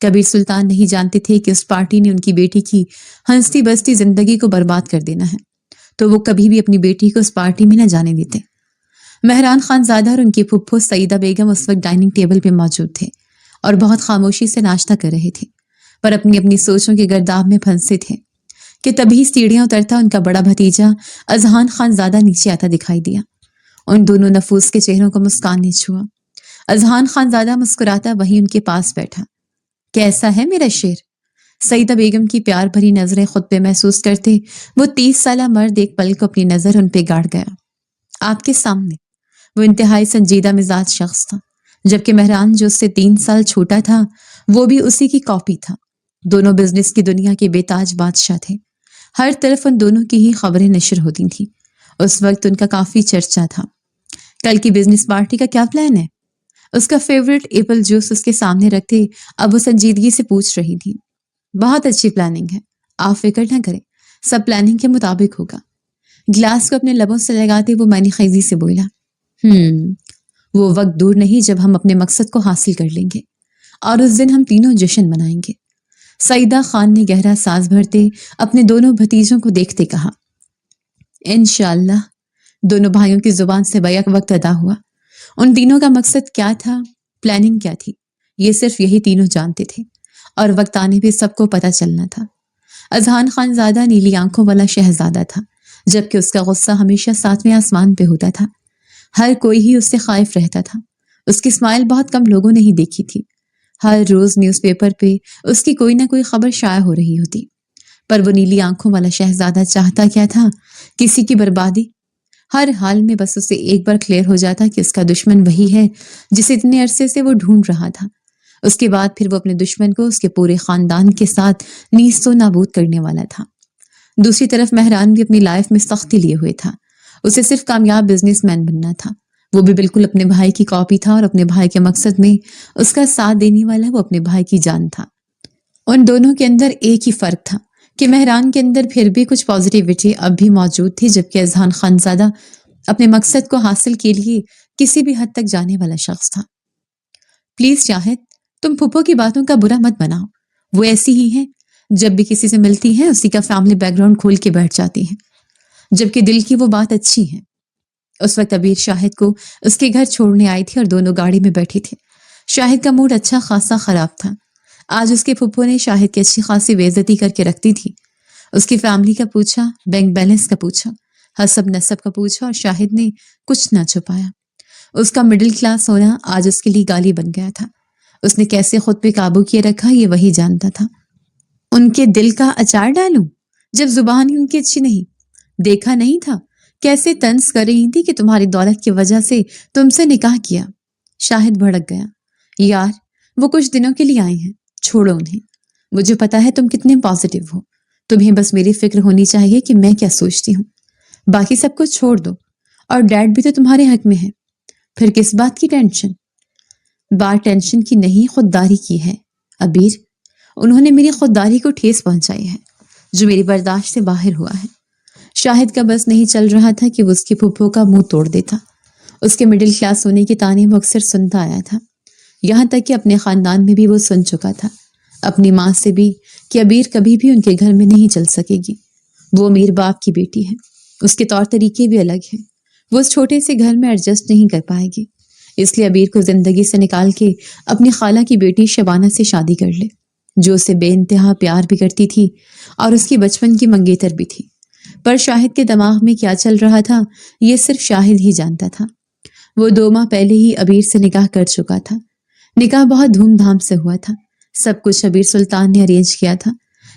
کبیر سلطان نہیں جانتے تھے کہ اس پارٹی نے ان کی بیٹی کی ہنستی بستی زندگی کو برباد کر دینا ہے، تو وہ کبھی بھی اپنی بیٹی کو اس پارٹی میں نہ جانے دیتے۔ مہران خان زادہ اور ان کی پھپھو سعیدہ بیگم اس وقت ڈائننگ ٹیبل پہ موجود تھے اور بہت خاموشی سے ناشتہ کر رہے تھے، پر اپنی اپنی سوچوں کے گرداب میں پھنسے تھے کہ تبھی سیڑھیاں اترتا ان کا بڑا بھتیجا اذہان خان زادہ نیچے آتا دکھائی دیا۔ ان دونوں نفوس کے چہروں کو مسکان نے چھوا۔ اذہان خان زادہ مسکراتا وہیں ان کے پاس بیٹھا۔ کیسا ہے میرا شیر؟ سعیدہ بیگم کی پیار بھری نظریں خود پہ محسوس کرتے وہ 30 سالہ مرد ایک پل کو اپنی نظر ان پہ گاڑ گیا۔ آپ کے سامنے وہ انتہائی سنجیدہ مزاج شخص تھا، جبکہ مہران جو اس سے 3 سال چھوٹا تھا وہ بھی اسی کی کاپی تھا۔ دونوں بزنس کی دنیا کے بے تاج بادشاہ تھے۔ ہر طرف ان دونوں کی ہی خبریں نشر ہوتی تھیں۔ اس وقت ان کا کافی چرچا تھا۔ کل کی بزنس پارٹی کا کیا پلان ہے؟ اس کا فیورٹ ایپل جوس اس کے سامنے رکھتے اب وہ سنجیدگی سے پوچھ رہی تھی۔ بہت اچھی پلاننگ ہے، آپ فکر نہ کریں، سب پلاننگ کے مطابق ہوگا۔ گلاس کو اپنے لبوں سے لگاتے وہ معنی خیزی سے بولا، وہ وقت دور نہیں جب ہم اپنے مقصد کو حاصل کر لیں گے اور اس دن ہم تینوں جشن منائیں گے۔ سعیدہ خان نے گہرا سانس بھرتے اپنے دونوں بھتیجوں کو دیکھتے کہا۔ انشاءاللہ، دونوں بھائیوں کی زبان سے بیک وقت ادا ہوا۔ ان تینوں کا مقصد کیا تھا، پلاننگ کیا تھی، یہ صرف یہی تینوں جانتے تھے، اور وقت آنے پہ سب کو پتہ چلنا تھا۔ اذہان خان زادہ نیلی آنکھوں والا شہزادہ تھا، جبکہ اس کا غصہ ہمیشہ 7ویں آسمان پہ ہوتا تھا۔ ہر کوئی ہی اس سے خائف رہتا تھا۔ اس کی اسمائل بہت کم لوگوں نے ہی دیکھی تھی۔ ہر روز نیوز پیپر پہ اس کی کوئی نہ کوئی خبر شائع ہو رہی ہوتی، پر وہ نیلی آنکھوں والا شہزادہ چاہتا کیا تھا؟ کسی کی بربادی۔ ہر حال میں بس اسے ایک بار کلیئر ہو جاتا کہ اس کا دشمن وہی ہے جسے اتنے عرصے سے وہ ڈھونڈ رہا تھا۔ اس کے بعد پھر وہ اپنے دشمن کو اس کے پورے خاندان کے ساتھ نیست و نابود کرنے والا تھا۔ دوسری طرف مہران بھی اپنی لائف میں سختی لیے ہوئے تھا۔ اسے صرف کامیاب بزنس مین بننا تھا۔ وہ بھی بالکل اپنے بھائی کی کاپی تھا، اور اپنے بھائی کے مقصد میں اس کا ساتھ دینے والا وہ اپنے بھائی کی جان تھا۔ ان دونوں کے اندر ایک ہی فرق تھا کہ مہران کے اندر پھر بھی کچھ پازیٹیوٹی اب بھی موجود تھی، جبکہ اذہان خان زادہ اپنے مقصد کو حاصل کے لیے کسی بھی حد تک جانے والا شخص تھا۔ پلیز شاہد، تم پھپھو کی باتوں کا برا مت بناؤ، وہ ایسی ہی ہیں، جب بھی کسی سے ملتی ہیں اسی کا فیملی بیک گراؤنڈ کھول کے بیٹھ جاتی ہیں، جبکہ دل کی وہ بات اچھی ہے۔ اس وقت ابیر شاہد کو اس کے گھر چھوڑنے آئی تھی اور دونوں گاڑی میں بیٹھے تھے۔ شاہد کا موڈ اچھا خاصا خراب تھا۔ آج اس کے پھپھو نے شاہد کی اچھی خاصی بے عزتی کر کے رکھتی تھی۔ اس کی فیملی کا پوچھا، بینک بیلنس کا پوچھا، حسب نسب کا پوچھا، اور شاہد نے کچھ نہ چھپایا۔ اس کا مڈل کلاس ہونا آج اس کے لیے گالی بن گیا تھا۔ اس نے کیسے خود پہ قابو کیے رکھا یہ وہی جانتا تھا۔ ان کے دل کا اچار ڈالوں جب زبان ہی ان کی اچھی نہیں؟ دیکھا نہیں تھا کیسے طنز کر رہی تھی کہ تمہاری دولت کی وجہ سے تم سے نکاح کیا؟ شاہد بھڑک گیا۔ یار، وہ کچھ دنوں کے لیے آئے ہیں، چھوڑو انہیں۔ مجھے پتا ہے تم کتنے پازیٹیو ہو، تمہیں بس میری فکر ہونی چاہیے کہ میں کیا سوچتی ہوں۔ باقی سب کچھ چھوڑ دو، اور ڈیڈ بھی تو تمہارے حق میں ہے، پھر کس بات کی ٹینشن؟ بات ٹینشن کی نہیں، خودداری کی ہے ابیر۔ انہوں نے میری خودداری کو ٹھیس پہنچائی ہے، جو میری برداشت سے باہر ہوا ہے۔ شاہد کا بس نہیں چل رہا تھا کہ وہ اس کی پھپھو کا منہ توڑ دیتا۔ اس کے مڈل کلاس ہونے کے تانے وہ اکثر سنتا آیا تھا، یہاں تک کہ اپنے خاندان میں بھی وہ سن چکا تھا، اپنی ماں سے بھی، کہ ابیر کبھی بھی ان کے گھر میں نہیں چل سکے گی۔ وہ امیر باپ کی بیٹی ہے، اس کے طور طریقے بھی الگ ہیں، وہ اس چھوٹے سے گھر میں ایڈجسٹ نہیں کر پائے گی۔ اس لیے ابیر کو زندگی سے نکال کے اپنی خالہ کی بیٹی شبانہ سے شادی کر لے، جو اسے بے انتہا پیار بھی کرتی تھی اور اس کی بچپن کی منگیتر بھی تھی۔ پر شاہد کے دماغ میں کیا چل رہا تھا یہ صرف شاہد ہی جانتا تھا۔ وہ 2 ماہ پہلے ہی ابیر سے نکاح کر چکا تھا۔ نکاح بہت دھوم دھام سے ہوا تھا، سب کچھ ابیر سلطان نے ارینج کیا تھا۔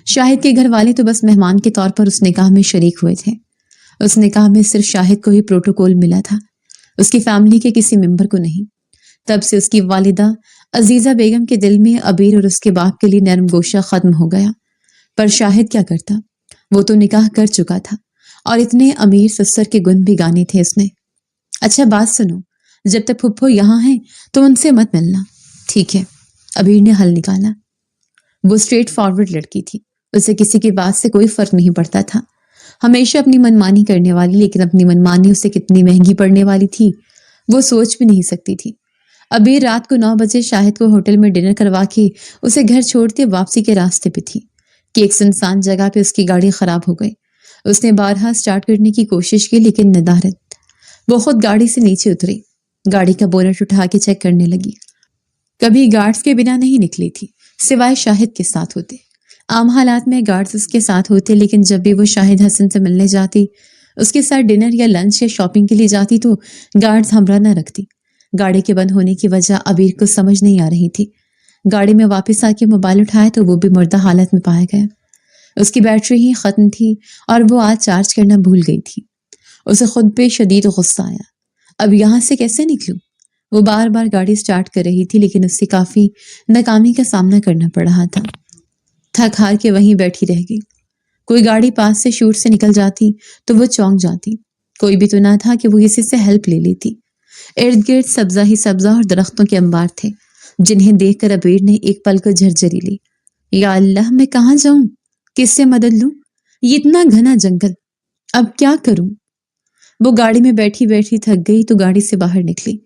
شاہد کے گھر والے تو بس مہمان کے طور پر اس نکاح میں شریک ہوئے تھے۔ اس نکاح میں صرف شاہد کو ہی پروٹوکول ملا تھا، اس کی فیملی کے کسی ممبر کو نہیں۔ تب سے اس کی والدہ عزیزہ بیگم کے دل میں ابیر اور اس کے باپ کے لیے نرم گوشہ ختم ہو گیا۔ پر شاہد کیا کرتا؟ وہ تو نکاح کر چکا تھا، اور اتنے امیر سسر کے گن بھی گانے تھے اس نے۔ اچھا بات سنو، جب تک پھپھو یہاں ہیں تو ان سے مت ملنا، ٹھیک ہے؟ ابیر نے حل نکالا۔ وہ اسٹریٹ فارورڈ لڑکی تھی، اسے کسی کی بات سے کوئی فرق نہیں پڑتا تھا۔ ہمیشہ اپنی منمانی کرنے والی، لیکن اپنی منمانی اسے کتنی مہنگی پڑنے والی تھی وہ سوچ بھی نہیں سکتی تھی۔ ابھی رات کو 9 بجے شاہد کو ہوٹل میں ڈنر کروا کے اسے گھر چھوڑتے واپسی کے راستے پہ تھی کہ ایک سنسان جگہ پہ اس کی گاڑی خراب ہو گئی۔ اس نے بارہا سٹارٹ کرنے کی کوشش کی لیکن ندارت۔ وہ خود گاڑی سے نیچے اتری، گاڑی کا بونٹ اٹھا کے چیک کرنے لگی۔ کبھی گارڈز کے بنا نہیں نکلی تھی سوائے شاہد کے ساتھ ہوتے۔ عام حالات میں گارڈز اس کے ساتھ ہوتے، لیکن جب بھی وہ شاہد حسن سے ملنے جاتی، اس کے ساتھ ڈنر یا لنچ یا شاپنگ کے لیے جاتی تو گارڈز ہمراہ نہ رکھتی۔ گاڑی کے بند ہونے کی وجہ ابیر کو سمجھ نہیں آ رہی تھی۔ گاڑی میں واپس آ کے موبائل اٹھایا تو وہ بھی مردہ حالت میں پایا گیا۔ اس کی بیٹری ہی ختم تھی اور وہ آج چارج کرنا بھول گئی تھی۔ اسے خود پہ شدید غصہ آیا۔ اب یہاں سے کیسے نکلوں؟ وہ بار بار گاڑی سٹارٹ کر رہی تھی لیکن اس سے کافی ناکامی کا سامنا کرنا پڑ رہا تھا۔ تھک ہار کے وہیں بیٹھی رہ گئی۔ کوئی گاڑی پاس سے شوٹ سے نکل جاتی تو وہ چونک جاتی۔ کوئی بھی تو نہ تھا کہ وہ کسی سے ہیلپ لے لیتی۔ ارد گرد سبزہ ہی سبزہ اور درختوں کے انبار تھے جنہیں دیکھ کر ابیر نے ایک پل کو جھرجھری لی۔ یا اللہ، میں کہاں جاؤں؟ کس سے مدد لوں؟ یہ اتنا گھنا جنگل، اب کیا کروں؟ وہ گاڑی میں بیٹھی بیٹھی تھک گئی تو گاڑی سے باہر نکلی۔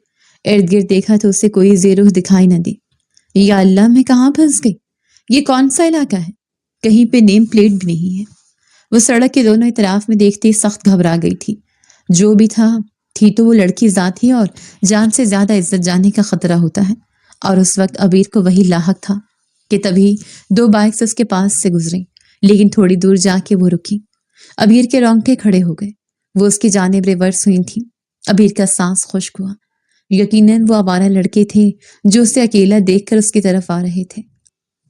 ارد گرد دیکھا تو اسے کوئی زیرو دکھائی نہ دی۔ یا اللہ، میں کہاں پھنس گئی؟ یہ کون سا علاقہ ہے؟ کہیں پہ نیم پلیٹ بھی نہیں ہے۔ وہ سڑک کے دونوں اطراف میں دیکھتے سخت گھبرا گئی تھی۔ جو بھی تھی تو وہ لڑکی ذات ہی اور جان سے زیادہ عزت جانے کا خطرہ ہوتا ہے، اور اس وقت ابیر کو وہی لاحق تھا کہ تبھی 2 بائکس اس کے پاس سے گزریں، لیکن تھوڑی دور جا کے وہ رکی۔ ابیر کے رونگٹے کھڑے ہو گئے۔ وہ اس کی جانب ریورس ہوئی تھی۔ ابیر کا سانس خشک ہوا۔ یقیناً وہ آوارہ لڑکے تھے جو اسے اکیلا دیکھ کر اس کی طرف آ رہے تھے۔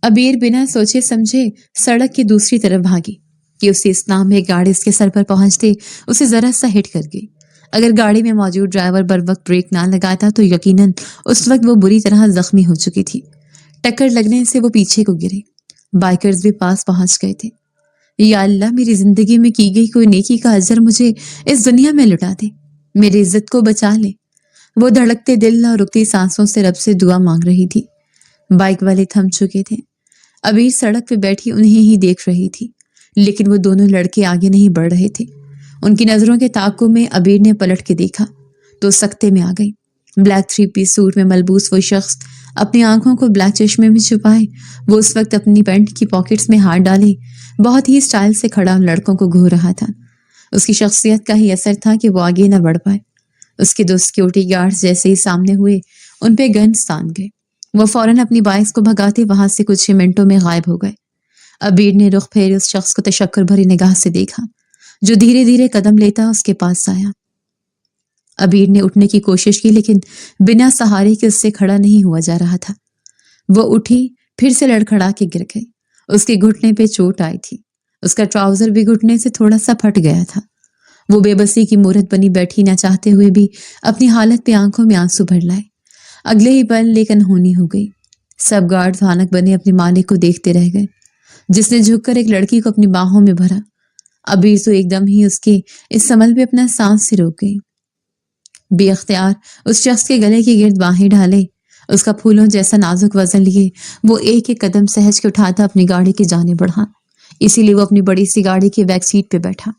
ابیر بنا سوچے سمجھے سڑک کی دوسری طرف بھاگی کہ اسے اس نام میں گاڑی اس کے سر پر پہنچتے اسے ذرا سا ہٹ کر گئی۔ اگر گاڑی میں موجود ڈرائیور بر وقت بریک نہ لگاتا تو یقیناً اس وقت وہ بری طرح زخمی ہو چکی تھی۔ ٹکر لگنے سے وہ پیچھے کو گرے۔ بائکرز بھی پاس پہنچ گئے تھے۔ یا اللہ، میری زندگی میں کی گئی کوئی نیکی کا اجر مجھے اس دنیا میں لٹا دے، میری عزت کو بچا لے۔ وہ دھڑکتے دل اور رکتی سانسوں سے رب سے دعا مانگ رہی تھی۔ بائک والے تھم چکے تھے۔ ابیر سڑک پہ بیٹھی انہیں ہی دیکھ رہی تھی، لیکن وہ دونوں لڑکے آگے نہیں بڑھ رہے تھے۔ ان کی نظروں کے تعاقب میں ابیر نے پلٹ کے دیکھا تو سکتے میں آ گئی۔ بلیک 3 پیس سوٹ میں ملبوس وہ شخص اپنی آنکھوں کو بلیک چشمے میں چھپائے وہ اس وقت اپنی پینٹ کی پاکٹس میں ہاتھ ڈالے بہت ہی سٹائل سے کھڑا ان لڑکوں کو گھور رہا تھا۔ اس کی شخصیت کا ہی اثر تھا کہ وہ آگے نہ بڑھ پائے۔ اس کے 2 سیکیورٹی گارڈز جیسے ہی سامنے ہوئے ان پہ گنز تان گئے۔ وہ فوراً اپنی بائکس کو بھگاتے وہاں سے کچھ ہی منٹوں میں غائب ہو گئے۔ ابیر نے رخ پھیرے اس شخص کو تشکر بھری نگاہ سے دیکھا جو دھیرے دھیرے قدم لیتا اس کے پاس آیا۔ ابیر نے اٹھنے کی کوشش کی لیکن بنا سہارے کے اس سے کھڑا نہیں ہوا جا رہا تھا۔ وہ اٹھی پھر سے لڑکھڑا کے گر گئی۔ اس کے گھٹنے پہ چوٹ آئی تھی۔ اس کا ٹراؤزر بھی گھٹنے سے تھوڑا سا پھٹ گیا تھا۔ وہ بے بسی کی مورت بنی بیٹھی نہ چاہتے ہوئے بھی اپنی حالت پہ آنکھوں میں آنسو بھر لائے۔ اگلے ہی پل لیکن ہونی ہو گئی۔ سب گارڈ بھانک بنے اپنے مالک کو دیکھتے رہ گئے جس نے جھک کر ایک لڑکی کو اپنی باہوں میں بھرا۔ ابیر تو ایک دم ہی اس کے اس عمل پہ اپنا سانس سے روک گئی۔ بے اختیار اس شخص کے گلے کے گرد باہیں ڈالے اس کا پھولوں جیسا نازک وزن لیے وہ ایک ایک قدم سہج کے اٹھاتا اپنی گاڑی کی جانب بڑھا۔ اسی لیے وہ اپنی بڑی سی گاڑی کی بیک سیٹ پہ بیٹھا۔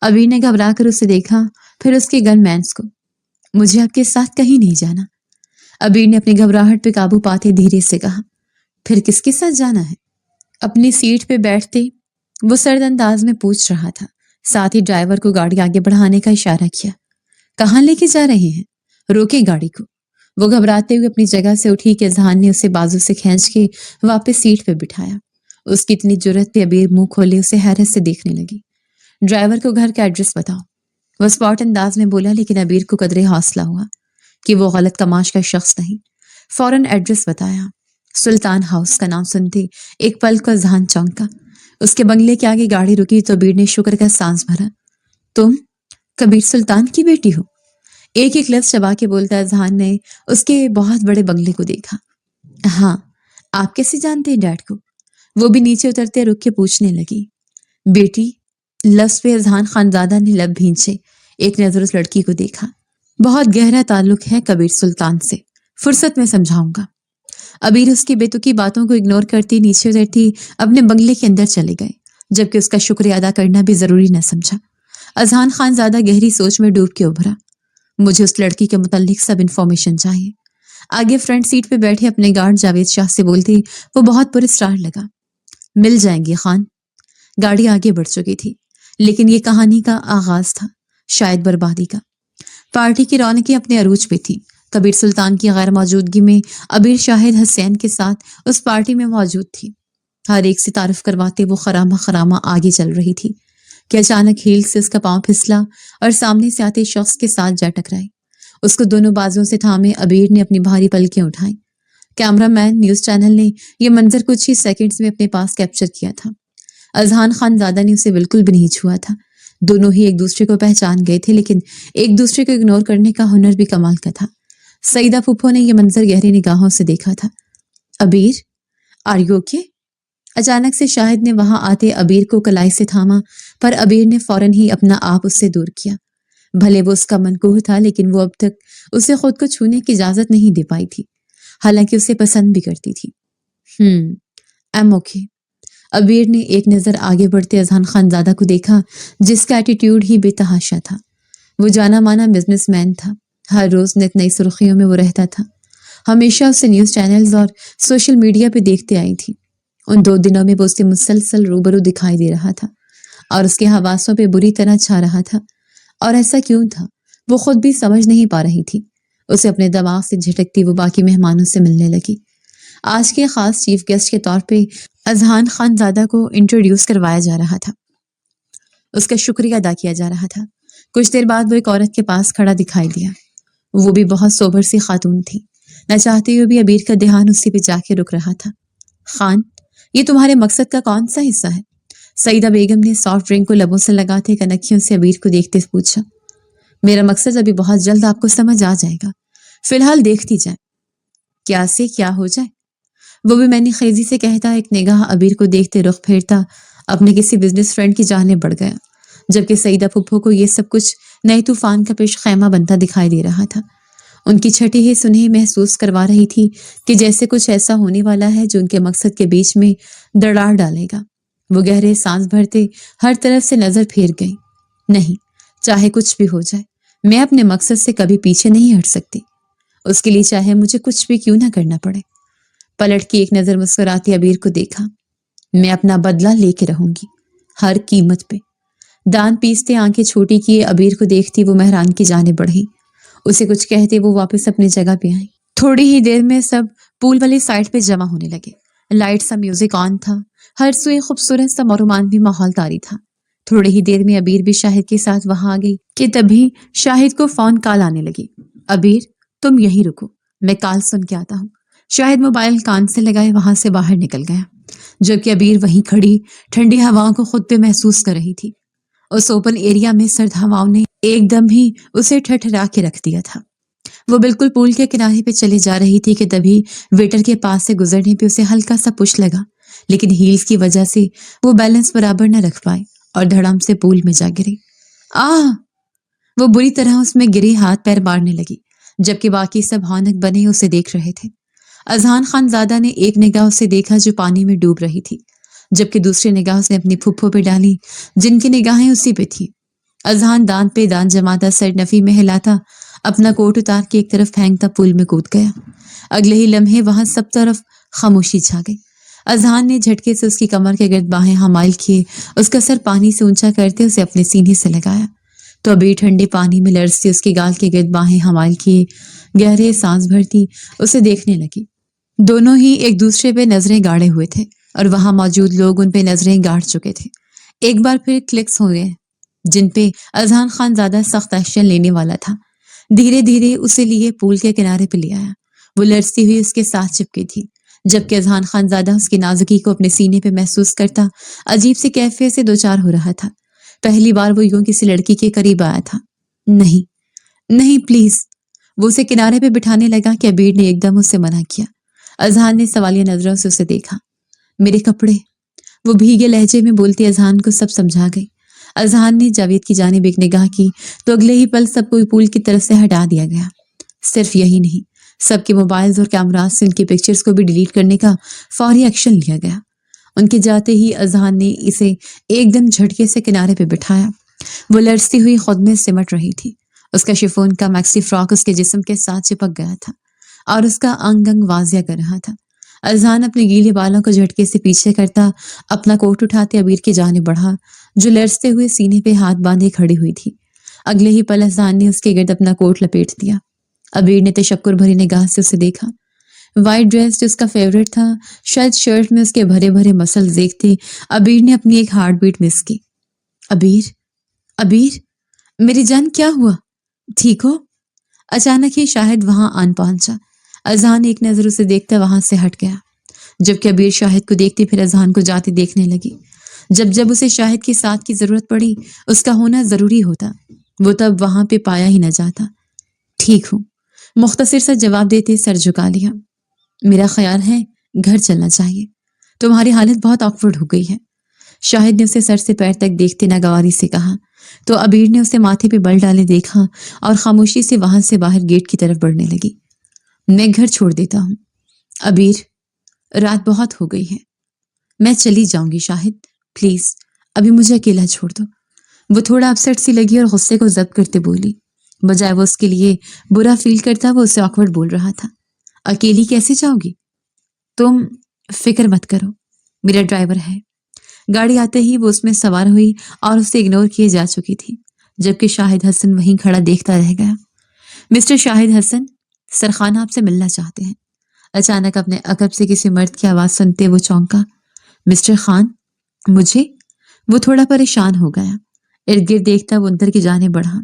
ابیر نے گھبرا کر اسے دیکھا، پھر اس کے گن مینس کو۔ مجھے آپ کے ساتھ کہیں نہیں جانا۔ ابیر نے اپنی گھبراہٹ پہ قابو پاتے دھیرے سے کہا۔ پھر کس کے ساتھ جانا ہے؟ اپنی سیٹ پہ بیٹھتے وہ سرد انداز میں پوچھ رہا تھا، ساتھ ہی ڈرائیور کو گاڑی آگے بڑھانے کا اشارہ کیا۔ کہاں لے کے جا رہے ہیں؟ روکے گاڑی کو۔ وہ گھبراتے ہوئے اپنی جگہ سے اٹھی کہ اذہان نے اسے بازو سے کھینچ کے واپس سیٹ پہ بٹھایا۔ اس کی اتنی جرأت پہ ابیر منہ کھولے اسے حیرت سے دیکھنے لگی۔ ڈرائیور کو گھر کا ایڈریس بتاؤ، وہ اسپاٹ انداز میں بولا، لیکن ابیر کو قدرے حوصلہ ہوا کہ وہ غلط تماش کا شخص نہیں۔ فوراً ایڈریس بتایا۔ سلطان ہاؤس کا نام سنتے ایک پل کو اذہان چونکا۔ اس کے بنگلے کے آگے گاڑی رکی تو ابیر نے شکر کا سانس بھرا۔ تم کبیر سلطان کی بیٹی ہو؟ ایک ایک لفظ چبا کے بولتا اذہان نے اس کے بہت بڑے بنگلے کو دیکھا۔ ہاں، آپ کیسے جانتے ہیں ڈیڈ کو؟ وہ بھی نیچے اترتے رک کے پوچھنے لگی۔ بیٹی لفظ پہ اذہان خانزادہ نے لب بھینچے ایک نظر اس لڑکی کو دیکھا۔ بہت گہرا تعلق ہے کبیر سلطان سے، فرصت میں سمجھاؤں گا۔ ابیر اس کی بے تکی باتوں کو اگنور کرتی نیچے اترتی اپنے بنگلے کے اندر چلے گئے، جبکہ اس کا شکریہ ادا کرنا بھی ضروری نہ سمجھا۔ اذہان خان زیادہ گہری سوچ میں ڈوب کے ابھرا۔ مجھے اس لڑکی کے متعلق سب انفارمیشن چاہیے۔ آگے فرنٹ سیٹ پہ بیٹھے اپنے گارڈ جاوید شاہ سے بولتے وہ بہت پراسرار لگا۔ مل جائیں گے خان۔ گاڑی آگے بڑھ چکی تھی، لیکن یہ کہانی کا آغاز تھا، شاید بربادی کا۔ پارٹی کی رونقیں اپنے عروج پہ تھی۔ کبیر سلطان کی غیر موجودگی میں ابیر شاہد حسین کے ساتھ اس پارٹی میں موجود تھی۔ ہر ایک سے تعارف کرواتے وہ خرامہ خرامہ آگے چل رہی تھی کہ اچانک ہیل سے اس کا پاؤں پھسلا اور سامنے سے آتے شخص کے ساتھ جا ٹکرائی۔ اس کو دونوں بازوں سے تھامے ابیر نے اپنی بھاری پلکیں اٹھائیں۔ کیمرہ مین نیوز چینل نے یہ منظر کچھ ہی سیکنڈز میں اپنے پاس کیپچر کیا تھا۔ اذہان خان زادہ نے اسے بالکل بھی نہیں چھوا تھا۔ دونوں ہی ایک دوسرے کو پہچان گئے تھے، لیکن ایک دوسرے کو اگنور کرنے کا ہنر بھی کمال کا تھا۔ سعیدہ پھپھو نے یہ منظر گہری نگاہوں سے دیکھا تھا۔ ابیر، آر یو اوکے؟ اچانک سے شاہد نے وہاں آتے ابیر کو کلائی سے تھاما، پر ابیر نے فوراً ہی اپنا آپ اس سے دور کیا۔ بھلے وہ اس کا منقوہ تھا، لیکن وہ اب تک اسے خود کو چھونے کی اجازت نہیں دے پائی تھی، حالانکہ اسے پسند بھی کرتی تھی۔ M okay. ابیر نے ایک نظر آگے بڑھتے اذہان خان زادہ کو دیکھا، جس کا ایٹیٹیوڈ ہی بے تحاشا تھا۔ وہ جانا مانا بزنس مین تھا، ہر روز نت نئی سرخیوں میں وہ رہتا تھا۔ ہمیشہ اسے نیوز چینلز اور سوشل میڈیا پہ دیکھتے آئی تھی۔ ان 2 دنوں میں وہ اسے مسلسل روبرو دکھائی دے رہا تھا اور اس کے حواسوں پہ بری طرح چھا رہا تھا۔ اور ایسا کیوں تھا وہ خود بھی سمجھ نہیں پا رہی تھی۔ اسے اپنے دماغ سے جھٹکتی وہ باقی مہمانوں سے ملنے لگی۔ آج کے خاص چیف گیسٹ کے طور پہ اذہان خان زادہ کو انٹروڈیوس کروایا جا رہا تھا، اس کا شکریہ ادا کیا جا رہا تھا۔ کچھ دیر بعد وہ ایک عورت کے پاس کھڑا دکھائی دیا۔ وہ بھی بہت سوبر سی خاتون تھی۔ نہ چاہتے ہوئے بھی ابیر کا دھیان اسی پہ جا کے رک رہا تھا۔ خان، یہ تمہارے مقصد کا کون سا حصہ ہے؟ سعیدہ بیگم نے سافٹ ڈرنک کو لبوں سے لگاتے کنکھیوں سے ابیر کو دیکھتے پوچھا۔ میرا مقصد ابھی بہت جلد آپ کو سمجھ آ جائے گا، فی الحال دیکھتی جائے، کیا سے کیا ہو جائے۔ وہ بھی میں نے خیزی سے کہتا ایک نگاہ ابیر کو دیکھتے رخ پھیرتا اپنے کسی بزنس فرینڈ کی جانب بڑھ گیا، جبکہ سعیدہ پھپھو کو یہ سب کچھ نئے طوفان کا پیش خیمہ بنتا دکھائی دے رہا تھا۔ ان کی چھٹی ہی سنہی محسوس کروا رہی تھی کہ جیسے کچھ ایسا ہونے والا ہے جو ان کے مقصد کے بیچ میں دراڑ ڈالے گا۔ وہ گہرے سانس بھرتے ہر طرف سے نظر پھیر گئی۔ نہیں، چاہے کچھ بھی ہو جائے، میں اپنے مقصد سے کبھی پیچھے نہیں ہٹ سکتی، اس کے لیے چاہے مجھے کچھ بھی کیوں نہ کرنا پڑے۔ پلٹ کی ایک نظر مسکراتی ابیر کو دیکھا۔ میں اپنا بدلہ لے کے رہوں گی، ہر قیمت پہ۔ دان پیستے آنکھیں چھوٹی کیے ابیر کو دیکھتی وہ مہران کی جانب بڑھی۔ اسے کچھ کہتے وہ واپس اپنی جگہ پہ آئی۔ تھوڑی ہی دیر میں سب پول والی سائڈ پہ جمع ہونے لگے۔ لائٹ سا میوزک آن تھا، ہر سوئے خوبصورت سا رومانوی ماحول طاری تھا۔ تھوڑی ہی دیر میں ابیر بھی شاہد کے ساتھ وہاں آ گئی کہ تبھی شاہد کو فون کال آنے لگی۔ ابیر، تم یہیں رکو، میں کال سن کے آتا ہوں۔ شاہد موبائل کان سے لگائے وہاں سے باہر نکل گیا، جبکہ ابیر وہیں کھڑی ٹھنڈی ہواؤں کو خود پہ محسوس کر رہی تھی۔ اس اوپن ایریا میں سرد ہواؤں نے ایک دم ہی اسے ٹھٹھرا کے رکھ دیا تھا۔ وہ بالکل پول کے کنارے پہ چلی جا رہی تھی کہ تبھی ویٹر کے پاس سے گزرنے پہ اسے ہلکا سا پش لگا، لیکن ہیلز کی وجہ سے وہ بیلنس برابر نہ رکھ پائے اور دھڑام سے پول میں جا گری۔ وہ بری طرح اس میں گری، ہاتھ پیر مارنے لگی، جبکہ باقی سب ہونک بنے اسے دیکھ رہے تھے۔ اذہان خان زادہ نے ایک نگاہ اسے دیکھا جو پانی میں ڈوب رہی تھی، جبکہ دوسری نگاہ اس نے اپنی پھپھو پہ ڈالی جن کی نگاہیں اسی پہ تھیں۔ اذہان دان پہ دان جماتا سر نفی میں ہلاتا اپنا کوٹ اتار کے ایک طرف پھینکتا پول میں کود گیا۔ اگلے ہی لمحے وہاں سب طرف خاموشی چھا گئی۔ اذہان نے جھٹکے سے اس کی کمر کے گرد باہیں حمائل کیے، اس کا سر پانی سے اونچا کرتے اسے اپنے سینے سے لگایا تو ابھی ٹھنڈے پانی میں لرزتی اس کے گال کے گرد باہیں حمائل کیے گہرے سانس بھرتی اسے دیکھنے لگی۔ دونوں ہی ایک دوسرے پہ نظریں گاڑے ہوئے تھے اور وہاں موجود لوگ ان پہ نظریں گاڑ چکے تھے۔ ایک بار پھر کلکس ہو گئے جن پہ اذہان خان زادہ سخت ایکشن لینے والا تھا۔ دھیرے دھیرے اسے لیے پول کے کنارے پہ لے آیا۔ وہ لرزتی ہوئی اس کے ساتھ چپکی تھی، جبکہ اذہان خان زادہ اس کی نازکی کو اپنے سینے پہ محسوس کرتا عجیب سی کیفیت سے دوچار ہو رہا تھا۔ پہلی بار وہ یوں کسی لڑکی کے قریب آیا تھا۔ نہیں پلیز، وہ اسے کنارے پہ بٹھانے لگا کہ ابیر نے ایک دم اسے منع کیا۔ اذہان نے سوالیہ نظروں سے اسے دیکھا۔ میرے کپڑے، وہ بھیگے لہجے میں بولتی اذہان کو سب سمجھا گئی۔ اذہان نے جاوید کی جانب ایک نگاہ کی تو اگلے ہی پل سب کو پول کی طرف سے ہٹا دیا گیا۔ صرف یہی نہیں، سب کے موبائلز اور کیمراز سے ان کی پکچرز کو بھی ڈیلیٹ کرنے کا فوری ایکشن لیا گیا۔ ان کے جاتے ہی اذہان نے اسے ایک دم جھٹکے سے کنارے پہ بٹھایا۔ وہ لرزتی ہوئی خود میں سمٹ رہی تھی، اس کا شفون کا میکسی فراک اس کے جسم کے ساتھ چپک گیا تھا۔ اور اس کا انگ انگ واضح کر رہا تھا۔ اذہان اپنے گیلے بالوں کو جھٹکے سے پیچھے کرتا اپنا کوٹ اٹھاتے ابیر کی جانب بڑھا، جو لرزتے ہوئے سینے پہ ہاتھ باندھے کھڑی ہوئی تھی۔ اگلے ہی پل اذہان نے اس کے گرد اپنا کوٹ لپیٹ دیا۔ ابیر نے تشکر بھری نگاہ سے اسے دیکھا۔ وائٹ ڈریس جو اس کا فیوریٹ تھا، شاید شرٹ میں اس کے بھرے بھرے مسلز دیکھتے ابیر نے اپنی ایک ہارٹ بیٹ مس کی۔ ابیر، ابیر، میری جان کیا ہوا؟ ٹھیک ہو؟ اچانک ہی شاہد وہاں آن پہنچا۔ اذہان ایک نظر اسے دیکھتا وہاں سے ہٹ گیا، جبکہ ابیر شاہد کو دیکھتے پھر اذہان کو جاتے دیکھنے لگی۔ جب اسے شاہد کی ساتھ کی ضرورت پڑی، اس کا ہونا ضروری ہوتا، وہ تب وہاں پہ پایا ہی نہ جاتا۔ ٹھیک ہوں، مختصر سا جواب دیتے سر جھکا لیا۔ میرا خیال ہے گھر چلنا چاہیے، تمہاری حالت بہت آکورڈ ہو گئی ہے، شاہد نے اسے سر سے پیر تک دیکھتے ناگواری سے کہا۔ تو ابیر نے اسے ماتھے پہ بل ڈالے دیکھا اور خاموشی سے وہاں سے باہر گیٹ کی طرف بڑھنے لگی۔ میں گھر چھوڑ دیتا ہوں ابیر، رات بہت ہو گئی ہے، میں چلی جاؤں گی شاہد، پلیز ابھی مجھے اکیلا چھوڑ دو۔ وہ تھوڑا اپسٹ سی لگی اور غصے کو ضبط کرتے بولی، بجائے وہ اس کے لیے برا فیل کرتا وہ اسے آکورڈ بول رہا تھا۔ اکیلی کیسے جاؤ گی؟ تم فکر مت کرو، میرا ڈرائیور ہے۔ گاڑی آتے ہی وہ اس میں سوار ہوئی اور اسے اگنور کیے جا چکی تھی، جبکہ شاہد حسن وہیں کھڑا دیکھتا رہ گیا۔ مسٹر شاہد حسن، سرخانہ آپ سے ملنا چاہتے ہیں۔ اچانک اپنے عقب سے کسی مرد کی آواز سنتے وہ چونکا۔ مسٹر خان، مجھے؟ وہ تھوڑا پریشان ہو گیا، ارد گرد دیکھتا وہ اندر کی جانب بڑھا۔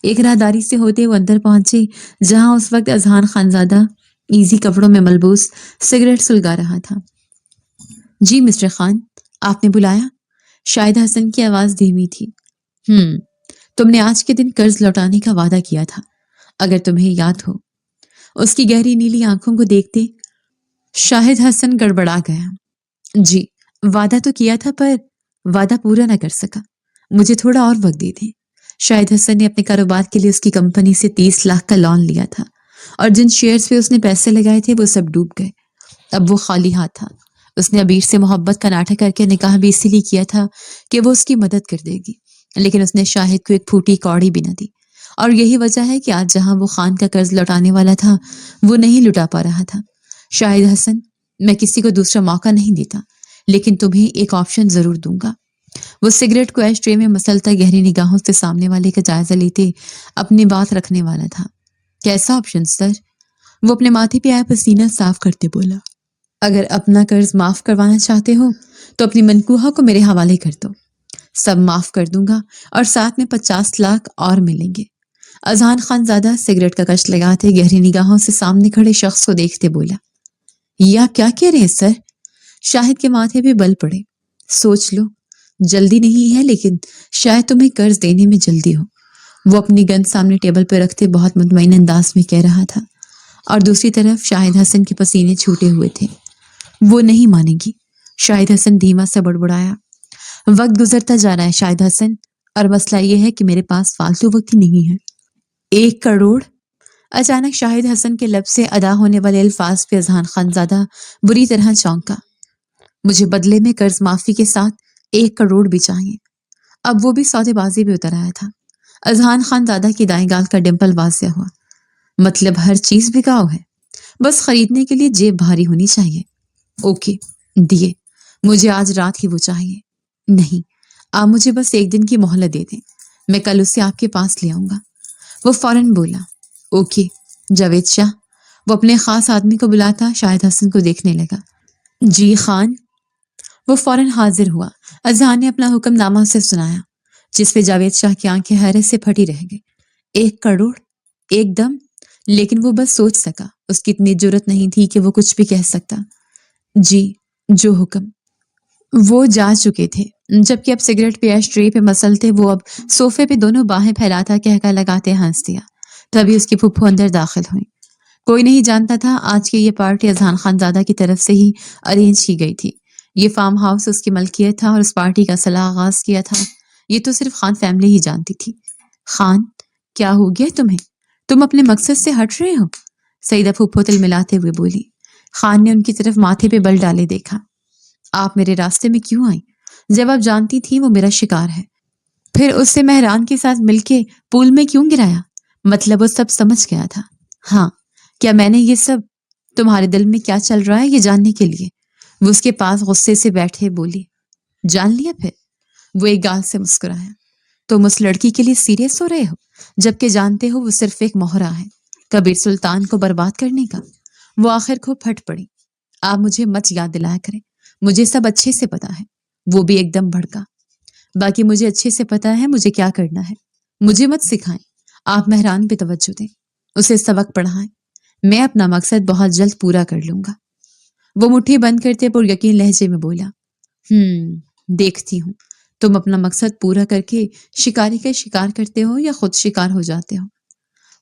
ایک راہداری سے ہوتے وہ اندر پہنچے، جہاں اس وقت اذہان خانزادہ ایزی کپڑوں میں ملبوس سگریٹ سلگا رہا تھا۔ جی مسٹر خان، آپ نے بلایا؟ شاہد حسن کی آواز دھیمی تھی۔ تم نے آج کے دن قرض لوٹانے کا وعدہ کیا تھا، اگر تمہیں یاد ہو۔ اس کی گہری نیلی آنکھوں کو دیکھتے شاہد حسن گڑبڑا گیا۔ جی، وعدہ تو کیا تھا، پر وعدہ پورا نہ کر سکا، مجھے تھوڑا اور وقت دے دیں۔ شاہد حسن نے اپنے کاروبار کے لیے اس کی کمپنی سے 30 لاکھ کا لون لیا تھا، اور جن شیئرز پہ اس نے پیسے لگائے تھے وہ سب ڈوب گئے۔ اب وہ خالی ہاتھ تھا۔ اس نے ابیر سے محبت کا ناٹک کر کے نکاح بھی اسی لیے کیا تھا کہ وہ اس کی مدد کر دے گی، لیکن اس نے شاہد کو ایک پھوٹی کوڑی بھی نہ دی، اور یہی وجہ ہے کہ آج جہاں وہ خان کا قرض لوٹانے والا تھا وہ نہیں لٹا پا رہا تھا۔ شاہد حسن، میں کسی کو دوسرا موقع نہیں دیتا، لیکن تمہیں ایک آپشن ضرور دوں گا۔ وہ سگریٹ کو ایش ٹرے میں مسلتا گہری نگاہوں سے سامنے والے کا جائزہ لیتے اپنی بات رکھنے والا تھا۔ کیسا آپشن سر؟ وہ اپنے ماتھے پہ آیا پسینہ صاف کرتے بولا۔ اگر اپنا قرض معاف کروانا چاہتے ہو تو اپنی منکوحہ کو میرے حوالے کر دو، سب معاف کر دوں گا، اور ساتھ میں 50 لاکھ اور ملیں گے۔ اذہان خان زادہ سگریٹ کا کش لگاتے گہری نگاہوں سے سامنے کھڑے شخص کو دیکھتے بولا، یہ آپ کیا کہہ رہے ہیں سر؟ شاہد کے ماتھے پہ بل پڑے۔ سوچ لو، جلدی نہیں ہے، لیکن شاید تمہیں قرض دینے میں جلدی ہو۔ وہ اپنی گن سامنے ٹیبل پہ رکھتے بہت مطمئن انداز میں کہہ رہا تھا، اور دوسری طرف شاہد حسن کے پسینے چھوٹے ہوئے تھے۔ وہ نہیں مانے گی، شاہد حسن دھیما سا بڑبڑایا۔ وقت گزرتا جا رہا ہے شاہد حسن، اور مسئلہ یہ ہے کہ میرے پاس فالتو وقت ہی نہیں ہے۔ 1 کروڑ؟ اچانک شاہد حسن کے لب سے ادا ہونے والے الفاظ پہ اذہان خان زادہ بری طرح چونکا۔ مجھے بدلے میں قرض معافی کے ساتھ 1 کروڑ بھی چاہیے۔ اب وہ بھی سودے بازی بھی اتر آیا تھا۔ اذہان خان زادہ کی دائیں گال کا ڈمپل واضح ہوا۔ مطلب ہر چیز بکاؤ ہے، بس خریدنے کے لیے جیب بھاری ہونی چاہیے۔ اوکے، دیے، مجھے آج رات ہی وہ چاہیے۔ نہیں، آپ مجھے بس 1 دن کی مہلت دے دیں، میں کل اسے آپ کے پاس لے آؤں گا۔ وہ فوراً بولا، اوکے جاوید شاہ۔ وہ اپنے خاص آدمی کو بلاتا شاہد حسن کو دیکھنے لگا۔ جی خان۔ وہ فوراً حاضر ہوا۔ اذہان نے اپنا حکم نامہ سے سنایا، جس پہ جاوید شاہ کی آنکھیں حیرت سے پھٹی رہ گئی۔ 1 کروڑ ایک دم؟ لیکن وہ بس سوچ سکا، اس کی اتنی جرت نہیں تھی کہ وہ کچھ بھی کہہ سکتا۔ جی، جو حکم۔ وہ جا چکے تھے، جبکہ اب سگریٹ پہ ایش ٹرے پہ مسلتے وہ اب صوفے پہ دونوں باہیں پھیلاتا کہکا لگاتے ہنس دیا۔ تبھی اس کی پھپھو اندر داخل ہوئی۔ کوئی نہیں جانتا تھا آج کی یہ پارٹی اذہان خان زادہ کی طرف سے ہی ارینج کی گئی تھی۔ یہ فارم ہاؤس اس کی ملکیت تھا، اور اس پارٹی کا صلاح آغاز کیا تھا یہ تو صرف خان فیملی ہی جانتی تھی۔ خان، کیا ہو گیا تمہیں؟ تم اپنے مقصد سے ہٹ رہے ہو؟ سیدہ پھپھو تل ملاتے ہوئے بولی۔ خان نے ان کی طرف ماتھے پہ بل ڈالے دیکھا۔ آپ میرے راستے میں کیوں آئیں جب آپ جانتی تھی وہ میرا شکار ہے؟ پھر اس سے مہران کے ساتھ مل کے پول میں کیوں گرایا؟ مطلب وہ سب سمجھ گیا تھا۔ ہاں، کیا میں نے یہ سب تمہارے دل میں کیا چل رہا ہے یہ جاننے کے لیے؟ وہ اس کے پاس غصے سے بیٹھے بولی۔ جان لیا پھر؟ وہ ایک گال سے مسکرایا۔ تم اس لڑکی کے لیے سیریس ہو رہے ہو جبکہ جانتے ہو وہ صرف ایک مہرا ہے کبیر سلطان کو برباد کرنے کا۔ وہ آخر کو پھٹ پڑی۔ آپ مجھے مت یاد دلایا کریں، مجھے سب اچھے سے پتا ہے۔ وہ بھی ایک دم بھڑکا۔ باقی مجھے اچھے سے پتا ہے مجھے کیا کرنا ہے، مجھے مت سکھائیں، آپ مہران پہ توجہ دیں، اسے سبق پڑھائیں، میں اپنا مقصد بہت جلد پورا کر لوں گا۔ وہ مٹھی بند کرتے پر یقین لہجے میں بولا، دیکھتی ہوں تم اپنا مقصد پورا کر کے شکاری کا شکار کرتے ہو یا خود شکار ہو جاتے ہو۔